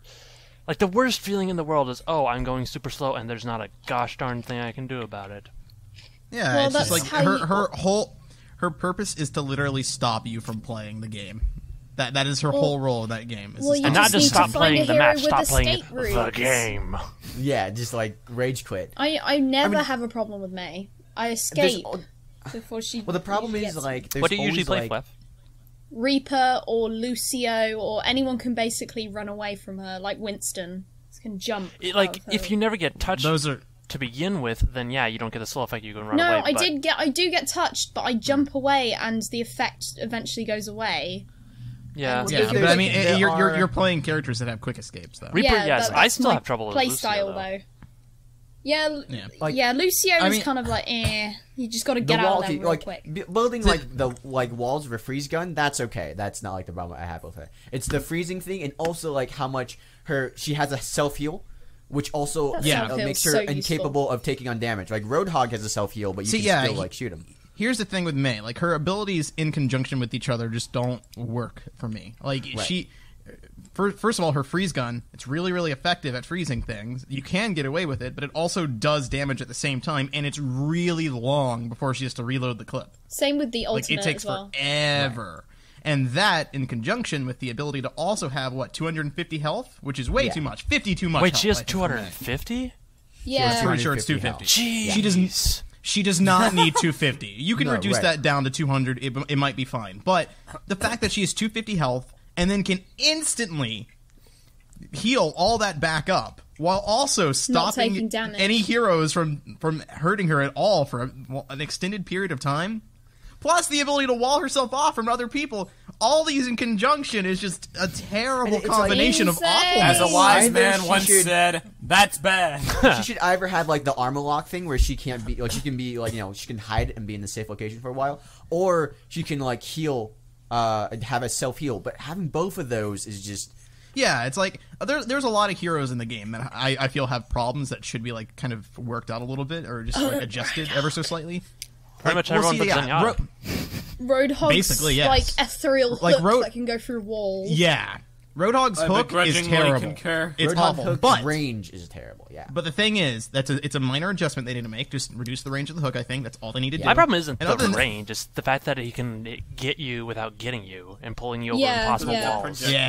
like the worst feeling in the world is, oh, I'm going super slow, and there's not a gosh darn thing I can do about it. Yeah, Well, it's just that's like how her purpose is to literally stop you from playing the game. That is her whole role of that game. Is well, to you And stop not just just need to stop find a playing the hero match, with stop playing escape the routes. game. Yeah, just like rage quit. I never I mean- have a problem with May. I There's escape al- before she. Well, the problem usually is gets like there's What do you usually always, play, like, Flef? Reaper or Lucio or anyone can basically run away from her, like Winston can jump. Like, out of if her. you never get touched Those are to begin with, then yeah, you don't get the slow effect. You can run No, away. I but, I do get touched, but I jump away and the effect eventually goes away. Yeah, yeah, If but I mean, there are- you're playing characters that have quick escapes though. Reaper, yeah, yes, that- I that's still my have trouble with play Lucio, style though. Yeah, Yeah. Like- yeah. Lucio I is mean- kind of like, you just got to the get out wall of there key, real like quick. building like the like walls of a freeze gun. That's okay. That's not like the problem I have with her. It's the freezing thing, and also like how much she has a self heal, which also That self-heal makes is her so useful. incapable of taking on damage. Like Roadhog has a self heal, but you See, can yeah, still like shoot him. Here's the thing with May, like her abilities in conjunction with each other just don't work for me. Like Right. first of all, her freeze gun, it's really, really effective at freezing things. You can get away with it, but it also does damage at the same time, and it's really long before she has to reload the clip. Same with the Like alternate it takes as well. forever. And that, in conjunction with the ability to also have, 250 health? Which is way Yeah. too much. 50 too much Wait, health, she has I think, for May. 250? Yeah, I'm pretty sure it's 250 250. Jeez. She does not need 250. You can No, reduce right. that down to 200. It might be fine. But the fact that she has 250 health and then can instantly heal all that back up while also taking stopping damage. any heroes from hurting her at all for an extended period of time. Plus the ability to wall herself off from other people. All these in conjunction is just a terrible And it's like- combination of Insane. awfulness. As a wise Either man she once should- said, that's bad. She should either have like the armor lock thing where she can't be, like she can be like she can hide and be in the safe location for a while, or she can like heal, and have a self heal. But having both of those is just Yeah, it's like there's a lot of heroes in the game that I feel have problems that should be like kind of worked out a little bit or just like adjusted ever so slightly. Pretty much everyone but Zenyatta. Roadhog's Basically, yes. like ethereal Like, hook that can go through walls. Yeah. Roadhog's hook is begrudgingly terrible. concur. It's Roadhog awful. hook's But range is terrible. Yeah. the thing is, it's a minor adjustment they need to make. Just reduce the range of the hook, I think. That's all they need to do. My problem isn't And the other than- range; it's the fact that he can get you without getting you and pulling you over Yeah, impossible yeah. walls. Yeah.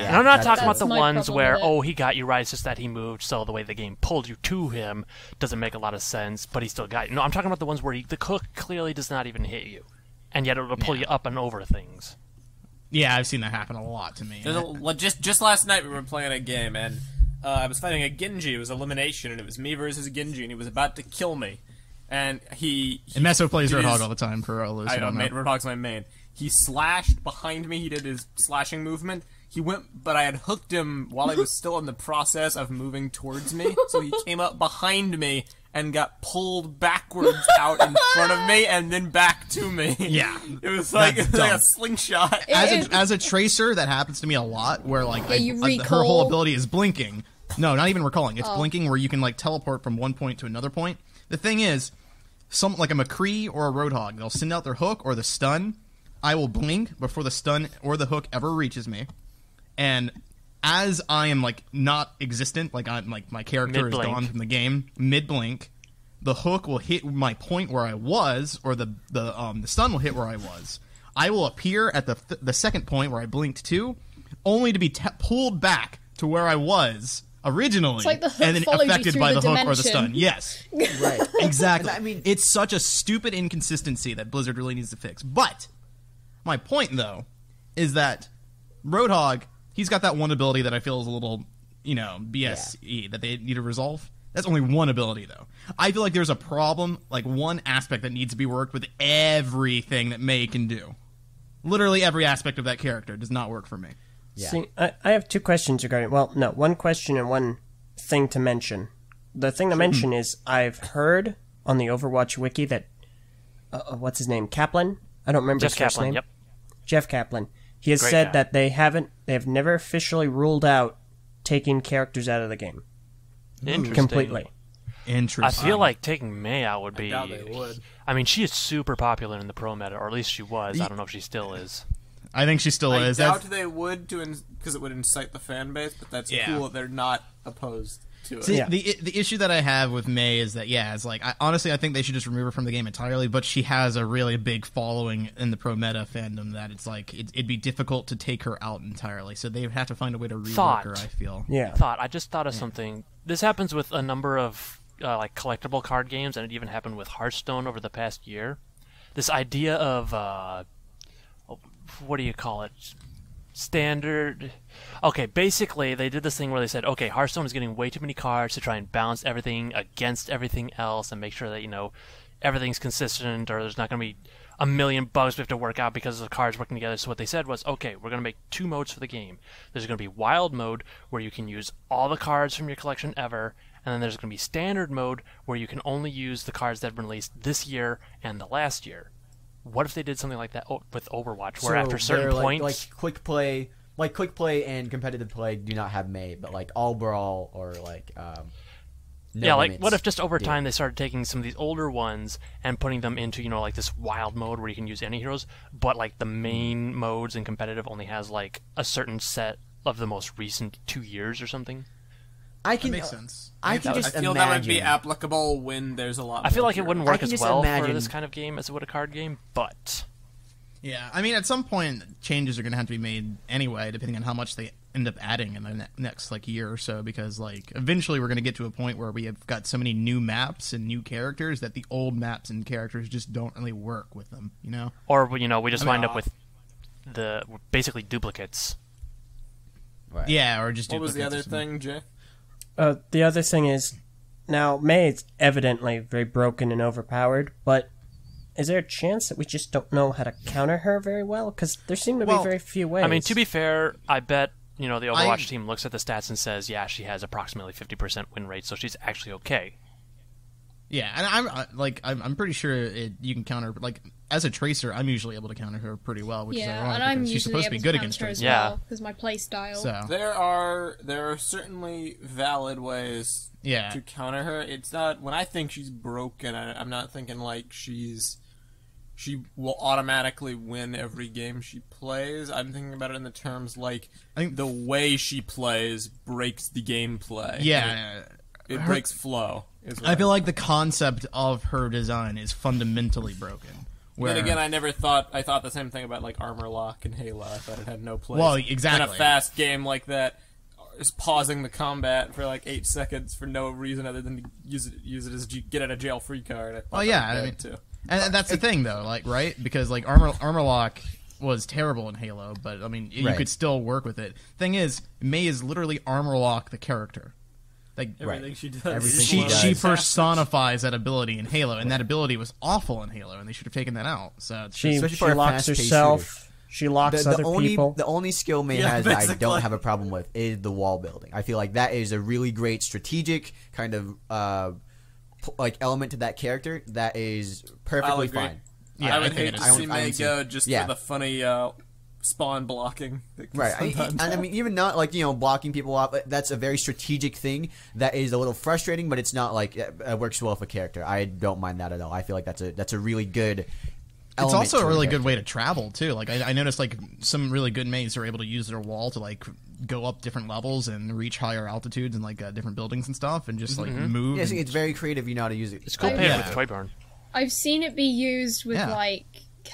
And I'm not That's- talking about the my ones problem where, with it. oh, he got you right, it's just that he moved, so the way the game pulled you to him doesn't make a lot of sense, but he still got you. No, I'm talking about the ones where the hook clearly does not even hit you, and yet it'll pull you up and over things. Yeah, I've seen that happen a lot to me. Just last night we were playing a game and I was fighting a Genji. It was elimination and it was me versus Genji and he was about to kill me. And he And Meso plays did Roadhog his- all the time for all those who I don't know. Roadhog's my main. He slashed behind me. He did his slashing movement. He went, but I had hooked him while he was still in the process of moving towards me. So he came up behind me and got pulled backwards out in front of me and then back to me. Yeah. It was like, That's it was like dumb. a slingshot. As a tracer, that happens to me a lot, where like you her recall. whole ability is blinking. No, not even recalling. It's blinking, where you can like teleport from one point to another point. The thing is, some like a McCree or a Roadhog, they'll send out their hook or the stun. I will blink before the stun or the hook ever reaches me, and as I am like not existent, like I'm like my character is Mid-blink. gone from the game, mid blink, the hook will hit my point where I was, or the stun will hit where I was. I will appear at the second point where I blinked to, only to be pulled back to where I was originally, It's like the hook and then followed you affected through by the the hook or the dimension. stun. Yes, Right. exactly. And I mean- it's such a stupid inconsistency that Blizzard really needs to fix. But my point, though, is that Roadhog, he's got that one ability that I feel is a little, BSE that they need to resolve. That's only one ability, though. I feel like there's a problem, like one aspect that needs to be worked with everything that Mei can do. Literally every aspect of that character does not work for me. Yeah. See, I have two questions regarding. Well, no, one question and one thing to mention. The thing to mention is I've heard on the Overwatch wiki that what's his name, Kaplan? I don't remember Jeff his first Kaplan, name. yep. Jeff Kaplan. He has Great said guy. that they have never officially ruled out taking characters out of the game Interesting. completely. Interesting. I feel like taking Mei out would be. doubt they would. I mean, she is super popular in the pro meta, or at least she was. I don't know if she still is. I think she still I is. doubt they would because it would incite the fan base, but that's Yeah. cool that they're not opposed to it. See, Yeah. the issue that I have with Mei is that, it's like, honestly, I think they should just remove her from the game entirely, but she has a really big following in the pro meta fandom that it's like, it'd be difficult to take her out entirely, so they would have to find a way to rework her, I feel. Yeah. I just thought of something. This happens with a number of like collectible card games, and it even happened with Hearthstone over the past year. This idea of what do you call it? Standard. Okay, basically they did this thing where they said, okay, Hearthstone is getting way too many cards to try and balance everything against everything else and make sure that everything's consistent, or there's not going to be a million bugs we have to work out because of the cards working together. So what they said was, okay, we're going to make two modes for the game. There's going to be wild mode, where you can use all the cards from your collection ever, and then there's going to be standard mode, where you can only use the cards that have been released this year and the last year. What if they did something like that with Overwatch, where after certain they're points... like quick play and competitive play do not have Mei, but like all brawl or like yeah, like limits what if just over do. time they started taking some of these older ones and putting them into, like this wild mode where you can use any heroes, but like the main modes in competitive only has like a certain set of the most recent 2 years or something? I That can makes sense. I can I just feel imagine that would be applicable when there's a lot. I feel more like it wouldn't heroes. work can as just well for imagine- this kind of game as it would a card game, but Yeah, I mean, at some point, changes are going to have to be made anyway, depending on how much they end up adding in the next year or so. Because eventually, we're going to get to a point where we have got so many new maps and new characters that the old maps and characters just don't really work with them. or we just wind up with the basically duplicates. Right. Yeah, or just What was the duplicates other or something. thing, Jay? The other thing is, now Mei is evidently very broken and overpowered, but is there a chance that we just don't know how to counter her very well? Because there seem to be Well, very few ways. I mean, to be fair, I bet the Overwatch team looks at the stats and says, yeah, she has approximately 50% win rate, so she's actually okay. Yeah, and I'm pretty sure you can counter, like, as a tracer, I'm usually able to counter her pretty well, which is ironic and I'm because she's usually supposed to be able good to against counter tracers. as well because my play style. So There are certainly valid ways to counter her. It's not, when I think she's broken, I'm not thinking like she will automatically win every game she plays. I'm thinking about it in the terms like the way she plays breaks the gameplay. Yeah. It breaks flow. I feel like the concept of her design is fundamentally broken. Then again, I thought the same thing about like Armor Lock and Halo. I thought it had no place. Well, exactly. In a fast game like that, is pausing the combat for like 8 seconds for no reason other than to use it as a get out of jail free card. Oh yeah, I mean, too. And that's the thing though, like, right? Because like Armor Lock was terrible in Halo, but I mean, you could still work with it. Thing is, Mei is literally Armor Lock the character. Like everything she does. Everything she personifies that ability in Halo, and that ability was awful in Halo, and they should have taken that out. So She Especially for a locks fast-paced herself. She locks other people. The only skill Mei has that I don't have a problem with is the wall building. I feel like that is a really great strategic kind of like element to that character that is perfectly fine. Yeah, I would hate it to is. see Mei go just for the funny spawn blocking. Right, and I mean, even not like, blocking people off. That's a very strategic thing that is a little frustrating, but it's not like it works well for character. I don't mind that at all. I feel like that's a really good. It's also a really good way to travel too. Like I noticed, like some really good mates are able to use their wall to like go up different levels and reach higher altitudes and like different buildings and stuff, and just like move. Yeah, it's very creative. You know how to use it. It's cool playing with Toy Barn. I've seen it be used with like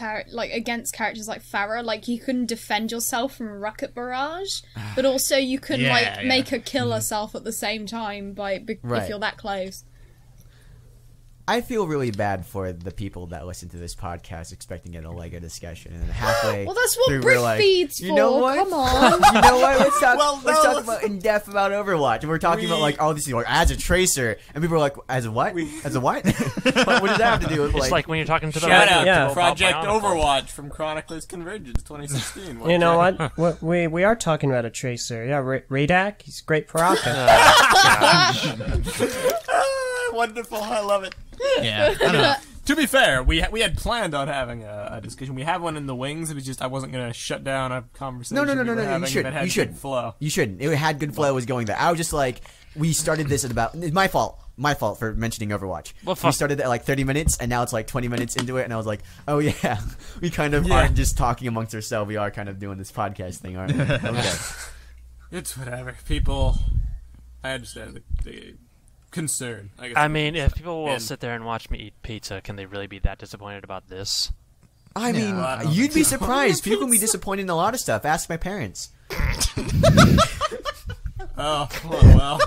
against characters like Farah. Like you can defend yourself from a rocket barrage, but also you can make her kill herself at the same time if you're that close. I feel really bad for the people that listen to this podcast expecting it a Lego discussion, and then halfway. Well, that's what through, Brick we're like, feeds you know for. what? Come on. You know what? Let's talk about in depth about Overwatch, and we're talking about like all these things, like as a tracer, and people are like, as a what? As a what? What does that have to do with It's like when you're talking to the shout out radio to Project about BIONICLE. Overwatch from Chroniclers Convergence 2016. You know what? We are talking about a tracer. Yeah, Radak. He's great for Rocket. Wonderful, I love it. Yeah, I don't know. To be fair, we had planned on having a discussion. We have one in the wings. It was just I wasn't going to shut down a conversation. No. You should. That had You should. good flow. You shouldn't. It had good flow. Was going there. I was just like, we started this at about. It's my fault. My fault for mentioning Overwatch. We started at like 30 minutes, and now it's like 20 minutes into it, and I was like, oh yeah, we kind of aren't just talking amongst ourselves. We are kind of doing this podcast thing, aren't we? Okay. It's whatever. People, I understand the concern. I guess. I mean, if people will sit there and watch me eat pizza, can they really be that disappointed about this? I mean, you'd be surprised. People can be disappointed in a lot of stuff. Ask my parents. Oh, well.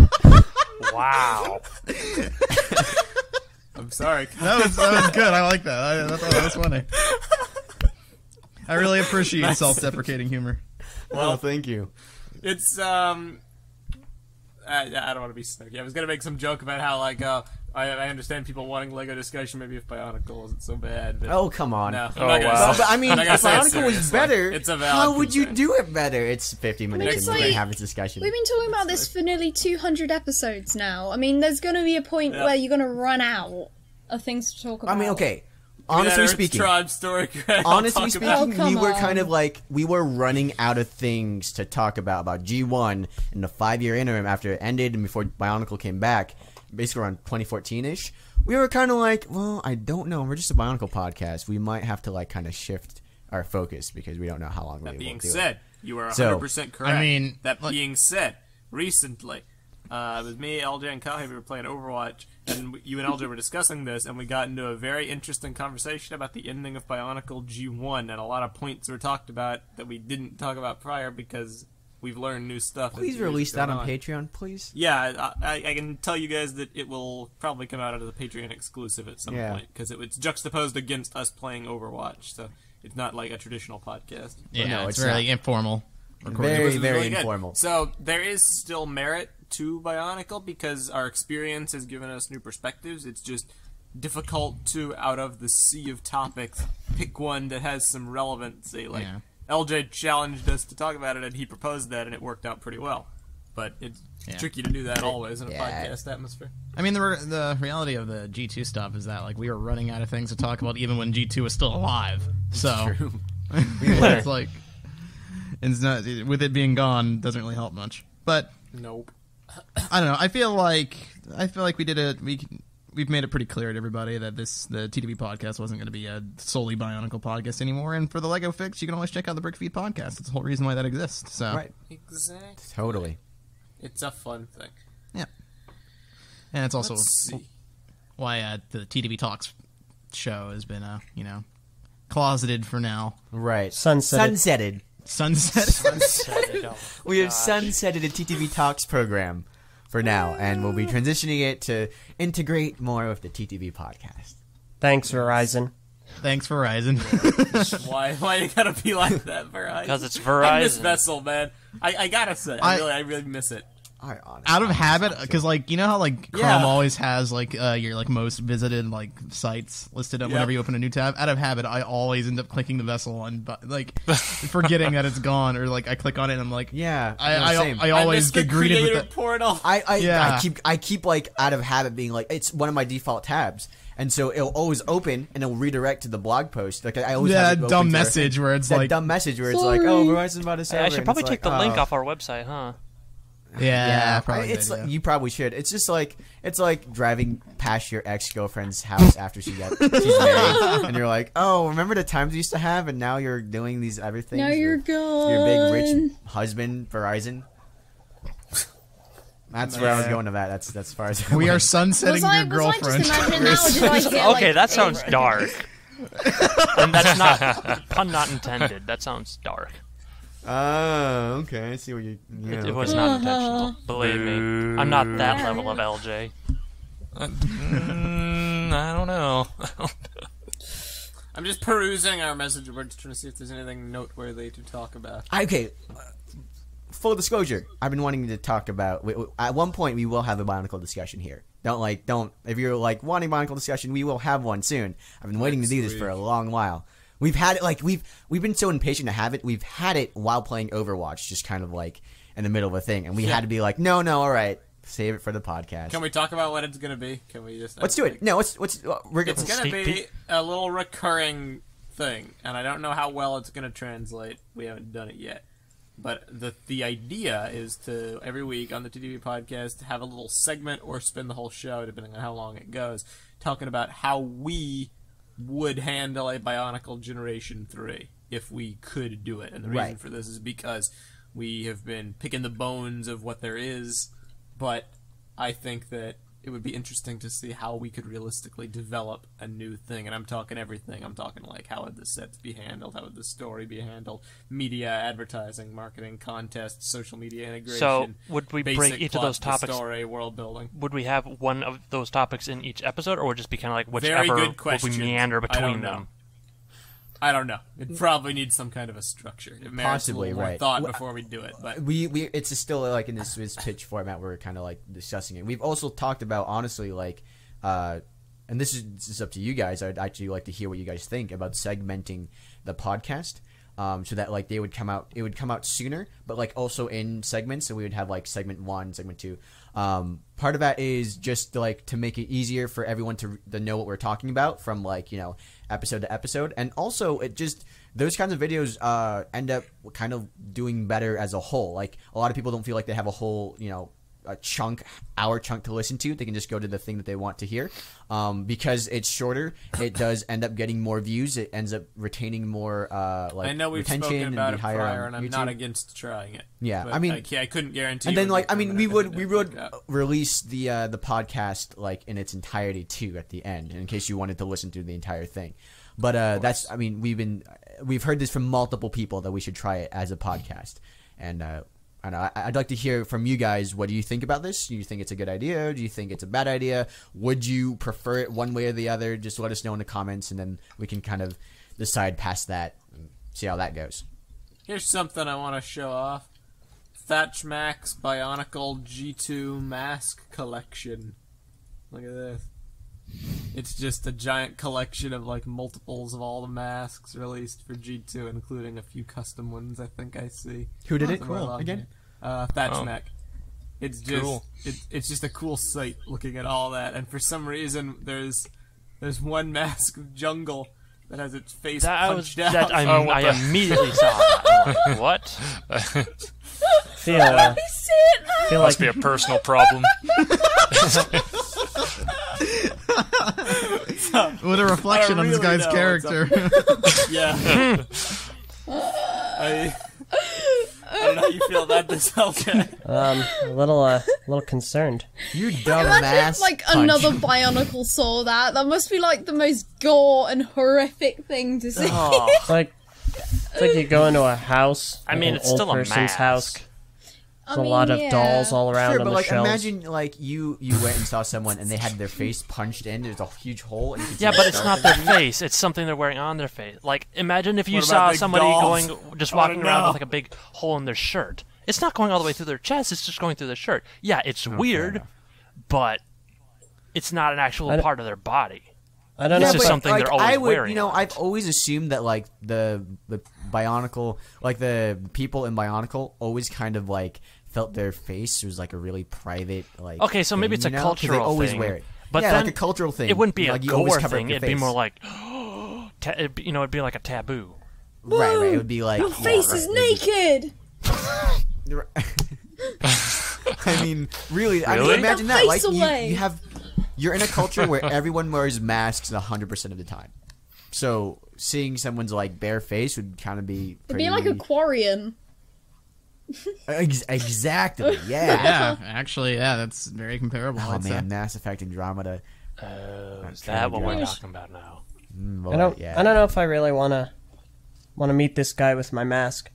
Wow. I'm sorry. That was good. I like that. I thought that was funny. I really appreciate self-deprecating humor. Well, thank you. It's I don't want to be snarky. I was gonna make some joke about how like I understand people wanting Lego discussion. Maybe if BIONICLE wasn't so bad. But Oh, come on. no, Oh, wow. But I mean, I'm not if gonna say BIONICLE was serious, better, like, it's a valid how would you concern. do it better? It's 50 minutes it's and we're going like- to have this discussion. We've been talking about this for nearly 200 episodes now. I mean, there's going to be a point where you're going to run out of things to talk about. I mean, okay. Honestly speaking, Tribe story. Greg, honestly I'll talk speaking, about Oh, come we were on. kind of like, we were running out of things to talk about G1 in the 5-year interim after it ended and before BIONICLE came back, basically around 2014-ish. We were kind of like, well, I don't know. We're just a BIONICLE podcast. We might have to like kind of shift our focus because we don't know how long That we being will do said, it. you are 100% So, correct. I mean, that like- being said, recently, it was me, Eljay, and Kyle. We were playing Overwatch, and you and Eljay were discussing this, and we got into a very interesting conversation about the ending of BIONICLE G1, and a lot of points were talked about that we didn't talk about prior because we've learned new stuff. Please as the years release go that on Patreon, please. Yeah, I can tell you guys that it will probably come out as a Patreon exclusive at some point because it's juxtaposed against us playing Overwatch, so it's not like a traditional podcast. Yeah, no, it's it's very not. informal. Very, Which is very really good. informal. So there is still merit to BIONICLE because our experience has given us new perspectives. It's just difficult to, out of the sea of topics, pick one that has some relevancy. Like Yeah. LJ challenged us to talk about it, and he proposed that, and it worked out pretty well. but it's Yeah. tricky to do that always in a Yeah. podcast atmosphere. I mean, the reality of the G2 stuff is that like we were running out of things to talk about even when G2 was still alive. So it's like it's not, with it being gone doesn't really help much. But Nope. I don't know. I feel like we did it. We've made it pretty clear to everybody that the TTV podcast wasn't going to be a solely Bionicle podcast anymore. And for the Lego Fix, you can always check out the Brick Feed podcast. That's the whole reason why that exists. So Right. Exactly. Totally. It's a fun thing. yeah, and it's also Let's see. why the TTV Talks show has been closeted for now. Right. Sunsetted. Sunset. We have sunsetted a TTV Talks program for now, and we'll be transitioning it to integrate more with the TTV podcast. Thanks, Verizon. Thanks, Verizon. Why you gotta be like that, Verizon? Because it's I miss Verizon. Vessel, man. I gotta say, I really miss it. I honestly, Out of habit, because like you know how like Chrome Yeah. always has like your like most visited like sites listed up Yep. whenever you open a new tab. Out of habit, I always end up clicking the Vessel one, but like forgetting that it's gone, or like I click on it and I'm like, yeah, I same. always miss get the greeted with creator that. portal. Yeah. I keep like out of habit being like, it's one of my default tabs, and so it'll always open and it'll redirect to the blog post. Like I always have Yeah, it open dumb to message where it's that like, dumb message where it's like, oh, Verizon's about to say. I should probably take the link off our website, huh? yeah, probably. it's good, like, yeah. you probably should. It's just like driving past your ex-girlfriend's house after she's married, and you're like, oh, remember the times we used to have, and now you're doing these other things. Now you're gone. Your big rich husband, Verizon. That's where I was going to that. That's as far as We are Was sunsetting I, your was I girlfriend. just imagining that, or did I get, like, Okay, that sounds okay. dark. And that's not pun not intended. That sounds dark. Oh, okay. I see what you. Yeah, It was not intentional. Believe me, I'm not that level of LJ. I don't know. I'm just perusing our message boards trying to see if there's anything noteworthy to talk about. Okay. Full disclosure, I've been wanting to talk about. At one point, we will have a Bionicle discussion here. Don't. If you're like wanting Bionicle discussion, we will have one soon. I've been waiting to do this for a long while. We've had it like we've been so impatient to have it. We've had it while playing Overwatch, just kind of like in the middle of a thing, and we had to be like, no, all right, save it for the podcast. Can we talk about what it's gonna be? Can we just? Let's do it. No, we're It's gonna Sneak be peek? a little recurring thing, and I don't know how well it's gonna translate. We haven't done it yet. But the idea is to, every week on the TTV podcast, have a little segment or spend the whole show, depending on how long it goes, talking about how we would handle a Bionicle Generation 3 if we could do it. And the reason Right. for this is because we have been picking the bones of what there is, but I think that it would be interesting to see how we could realistically develop a new thing. And I'm talking everything. I'm talking like, how would the sets be handled? How would the story be handled? Media, advertising, marketing, contests, social media integration. So, would we basic break each of plot those to topics? Story, world building. Would we have one of those topics in each episode, or would it just be kind of like Very whichever good would question. we meander I don't between know. them? I don't know. It probably needs some kind of a structure. It merits Possibly, a little more right. thought Well, before we do it. But we it's just still like in this pitch format. We're kind of like discussing it. We've also talked about honestly like, and this is up to you guys. I'd actually like to hear what you guys think about segmenting the podcast, so that like it would come out sooner, but like also in segments. So we would have like segment 1, segment 2. Part of that is just like to make it easier for everyone to know what we're talking about from like episode to episode, and also it just those kinds of videos end up kind of doing better as a whole. Like a lot of people don't feel like they have a whole hour chunk to listen to. They can just go to the thing that they want to hear. Because it's shorter, it does end up getting more views. It ends up retaining more I know we've retention spoken about and it be higher prior, on and I'm YouTube. not against trying it. Yeah, But I mean, I couldn't guarantee. and it then would like be I mean we permanent would if it didn't work out. release the podcast like in its entirety too at the end in case you wanted to listen to the entire thing. But that's I mean we've heard this from multiple people that we should try it as a podcast, and I'd like to hear from you guys. What do you think about this? Do you think it's a good idea? Do you think it's a bad idea? Would you prefer it one way or the other? Just let us know in the comments, and then we can kind of decide past that and see how that goes. Here's something I want to show off. Thatch Max Bionicle G2 Mask Collection. Look at this. It's just a giant collection of like multiples of all the masks released for G2, including a few custom ones I think I see. Who did it? Somewhere along Again? here. Thatch Oh. Mac. It's just Cool. it's just a cool sight looking at all that. And for some reason, there's one mask of jungle that has its face punched out. I immediately saw that. I'm like, what? Feel Must like be a personal problem. What a reflection on this really guy's know character. Yeah. I don't know how you feel about this, Eljay. a little concerned. You dumb Imagine ass. if, like, punch. another Bionicle saw that. That must be, like, the most gore and horrific thing to see. Oh, It's like you go into a house. I like mean, an it's old still a person's mask. house. I There's a mean, lot of yeah. dolls all around Sure, on but the like shelves. imagine like you went and saw someone and they had their face punched in. There's a huge hole. And you could see yeah, the but it's scar. not their face. It's something they're wearing on their face. Like, imagine if you What about saw big somebody dolls? just I wanna walking around know. with like a big hole in their shirt. It's not going all the way through their chest. It's just going through their shirt. Yeah, it's weird, enough. but it's not an actual part of their body. I don't It's know. just But something they're always I would, wearing. You know, I've always assumed that like the Bionicle, like the people in Bionicle, always kind of like felt their face was like a really private like. Okay, so maybe thing, it's a you know? 'Cause cultural they always thing. wear it. But yeah, then like a cultural thing. It wouldn't be like, a you always gore cover up thing. your It'd be face. more like, it'd be like a taboo. right. It would be like Your face is naked! I mean, really? I mean, Really? imagine The that. Like face away. you're in a culture where everyone wears masks 100% of the time. So seeing someone's like bare face would kind of be. It'd be like a Quarian. Exactly. Yeah. Yeah, actually, yeah, that's very comparable. Oh I'd say. man, Mass Effect Andromeda. Is that what we're Candyoderant. talking about now? Boy, I don't yeah. know if I really wanna meet this guy with my mask.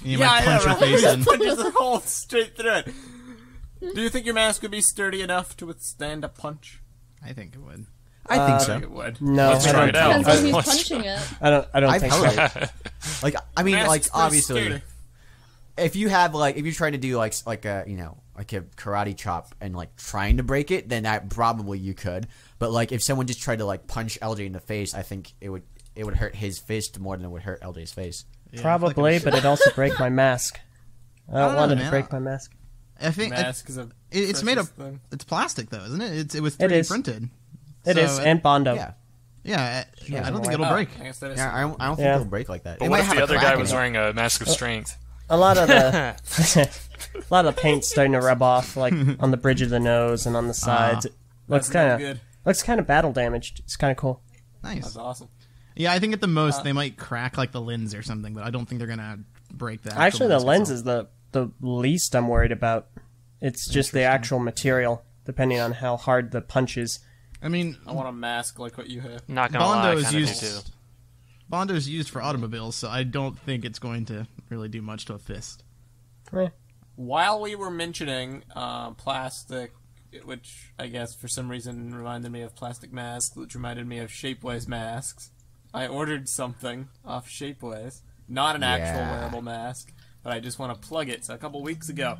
You might punch your face in. Punches a hole straight through it. Do you think your mask would be sturdy enough to withstand a punch? I think it would. I think I so. think it would. No, Let's I try don't. it out. Depends on who's Let's punching it. I don't I've think held so. it. Like I mean, Mask's like pretty obviously, sturdy. if you have like if you're trying to do like a like a karate chop and like trying to break it, then that probably you could. But like if someone just tried to like punch Eljay in the face, I think it would hurt his fist more than it would hurt Eljay's face. Yeah, Probably, but it'd also break my mask. I don't know, want it to man. break my mask. I think Mask is a it's made of. precious thing. It's plastic though, isn't it? It was It 3D is. printed. It So is, and Bondo. Yeah. Yeah, I don't think Oh, it'll break. I guess that is Yeah, I don't think Yeah. it'll break like that. But It what might if have the a other crack guy in was it. wearing a mask of strength? A lot of the paint's starting to rub off, like on the bridge of the nose and on the sides. It looks That's no kind good. of battle damaged. It's kind of cool. Nice. That's awesome. Yeah, I think at the most they might crack like the lens or something, but I don't think they're gonna break that. Actually, the lens is the least I'm worried about. It's just the actual material, depending on how hard the punch is. I mean, I want a mask like what you have. Not gonna lie, I Bondo's kind of do used. too. Bondo's used for automobiles, so I don't think it's going to really do much to a fist. Eh. While we were mentioning plastic, which I guess for some reason reminded me of plastic masks, which reminded me of Shapeways masks, I ordered something off Shapeways. Not an actual Yeah. wearable mask, but I just want to plug it. So a couple weeks ago,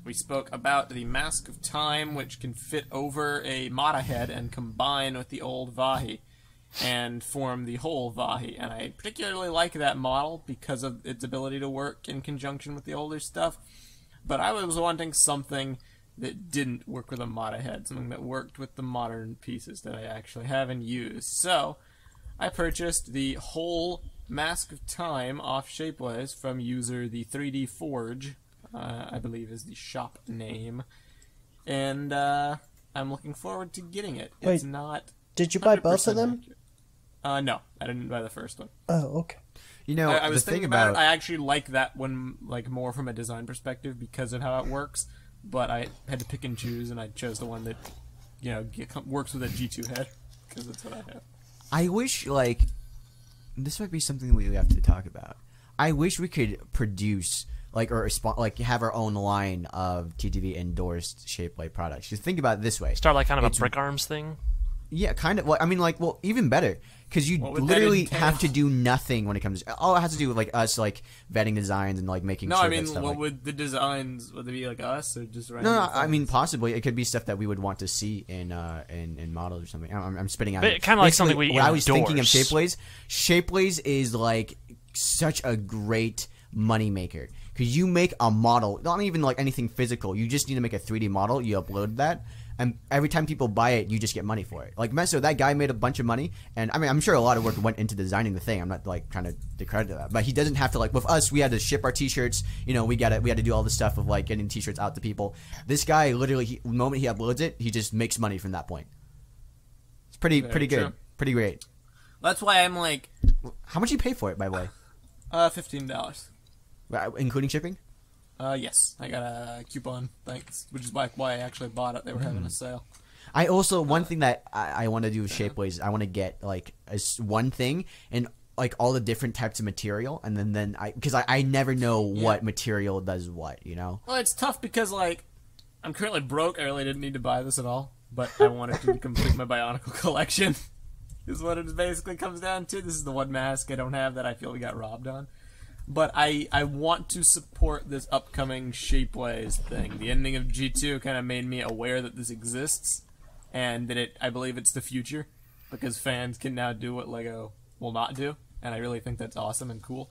we spoke about the Mask of Time, which can fit over a Mata head and combine with the old Vahi and form the whole Vahi. And I particularly like that model because of its ability to work in conjunction with the older stuff. But I was wanting something that didn't work with a Mata head, something that worked with the modern pieces that I actually have and use. So I purchased the whole Mask of Time off Shapeways from user the 3D Forge, I believe is the shop name. And I'm looking forward to getting it. It's Wait, not Did you buy both of 100% them? accurate. No, I didn't buy the first one. Oh, okay. You know, I was the thing thinking about about it. I actually like that one like more from a design perspective because of how it works. But I had to pick and choose, and I chose the one that works with a G2 head because that's what I have. I wish like this might be something we have to talk about. I wish we could produce like have our own line of TTV endorsed Shapeways products. Just think about it this way. Start like kind of It's- a brick arms thing. Yeah, kind of. Well, I mean, even better because you What would that literally entail? have to do nothing when it comes. All it has to do with like us like vetting designs and like making. No, sure I mean, that stuff, what like, would the designs? Would they be like us or just random? No, I mean things? possibly it could be stuff that we would want to see in models or something. I'm spitting out. But kinda like something we What I was thinking of endorse. Shapeways is like such a great moneymaker. Because you make a model, not even like anything physical. You just need to make a 3D model. You upload that. And every time people buy it, you just get money for it. Like Meso, that guy made a bunch of money, and I mean, I'm sure a lot of work went into designing the thing. I'm not like trying to discredit that, but he doesn't have to like. With us, we had to ship our T-shirts. You know, we had to do all the stuff of like getting T-shirts out to people. This guy literally, the moment he uploads it, he just makes money from that point. It's pretty good, true. pretty great. That's why I'm like, How much you pay for it, by the way, $15. including shipping? Yes, I got a coupon, thanks, which is why I actually bought it. They were having a sale. I also one thing that I want to do with Shapeways, I want to get like one thing and like all the different types of material, and then because I never know what material does what, you know. Well, it's tough because like I'm currently broke. I really didn't need to buy this at all, but I wanted to complete my BIONICLE collection. Is what it basically comes down to. This is the one mask I don't have that I feel we got robbed on. But I want to support this upcoming Shapeways thing. The ending of G2 kind of made me aware that this exists, and that I believe it's the future, because fans can now do what LEGO will not do, and I really think that's awesome and cool.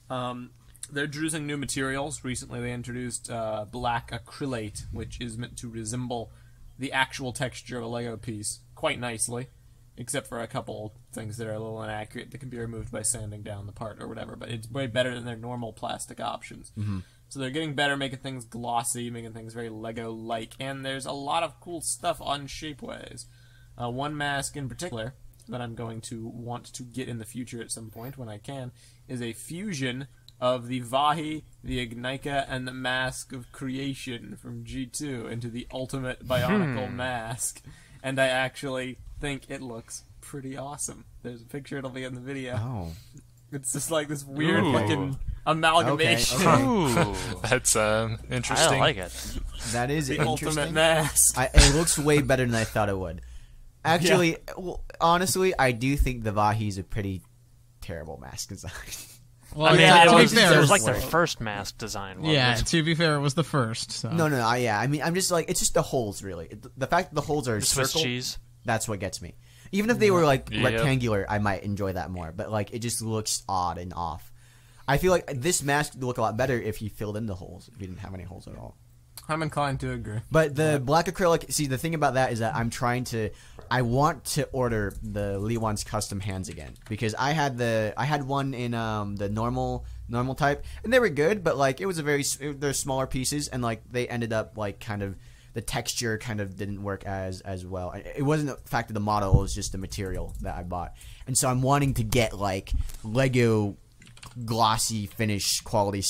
They're introducing new materials. Recently they introduced black acrylate, which is meant to resemble the actual texture of a LEGO piece quite nicely. Except for a couple things that are a little inaccurate that can be removed by sanding down the part or whatever, but it's way better than their normal plastic options. Mm-hmm. So they're getting better, making things glossy, making things very Lego-like, and there's a lot of cool stuff on Shapeways. One mask in particular that I'm going to want to get in the future at some point when I can is a fusion of the Vahi, the Ignika, and the Mask of Creation from G2 into the ultimate BIONICLE mask. And I actually think it looks pretty awesome. There's a picture, it'll be in the video. Oh. It's just like this weird fucking amalgamation. Okay. Ooh, that's interesting. I like it. That is The interesting. ultimate mask. It looks way better than I thought it would. Actually, well, honestly, I do think the Vahi is a pretty terrible mask design. Well, I mean, yeah, it to be was, fair, it was like their first mask design. Wasn't yeah, it? to be fair, it was the first. So. No, yeah. I mean, I'm just like, it's just the holes, really. The fact that the holes are Swiss circle, cheese. that's what gets me. Even if they were like Yeah. rectangular, I might enjoy that more. But like, it just looks odd and off. I feel like this mask would look a lot better if he filled in the holes. If he didn't have any holes at all. I'm inclined to agree. But the black acrylic, see, the thing about that is that I want to order the Leewan's custom hands again, because I had one in the normal type, and they were good, but like it was they're smaller pieces, and like they ended up like kind of the texture kind of didn't work as well. It wasn't the fact of the model; it was just the material that I bought, and so I'm wanting to get like Lego glossy finish quality,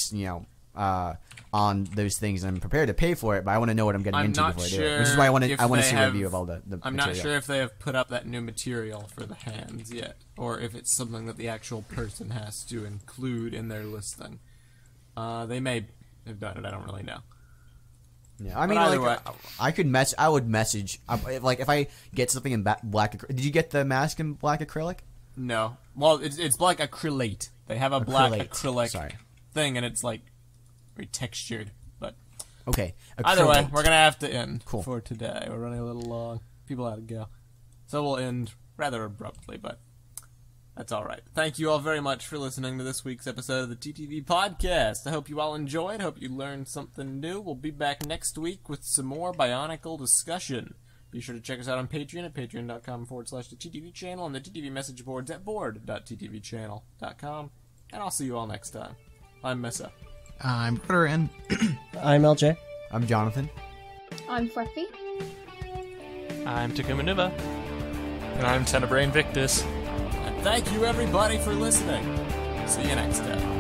on those things, and I'm prepared to pay for it, but I want to know what I'm getting into before I do it. Which is why I want to see a review of all the I'm material. not sure if they have put up that new material for the hands yet, or if it's something that the actual person has to include in their listing. They may have done it. I don't really know. Yeah, I mean, But either like, way. I would message, like, if I get something in black. Did you get the mask in black acrylic? No. Well, it's black acrylate. They have a black acrylic Sorry. thing, and it's like very textured. But Okay. either way, acrylic. we're gonna have to end Cool. for today. We're running a little long. People had to go, so we'll end rather abruptly, but that's all right. Thank you all very much for listening to this week's episode of the TTV Podcast. I hope you all enjoyed. Hope you learned something new. We'll be back next week with some more BIONICLE discussion. Be sure to check us out on Patreon at patreon.com/the TTV channel and the TTV message boards at board.ttvchannel.com. And I'll see you all next time. I'm Meso. I'm Critter, and I'm LJ. I'm Jonathan. I'm Freffy. I'm Takuma Nuba. And I'm Tenebrae Invictus. And thank you everybody for listening. See you next time.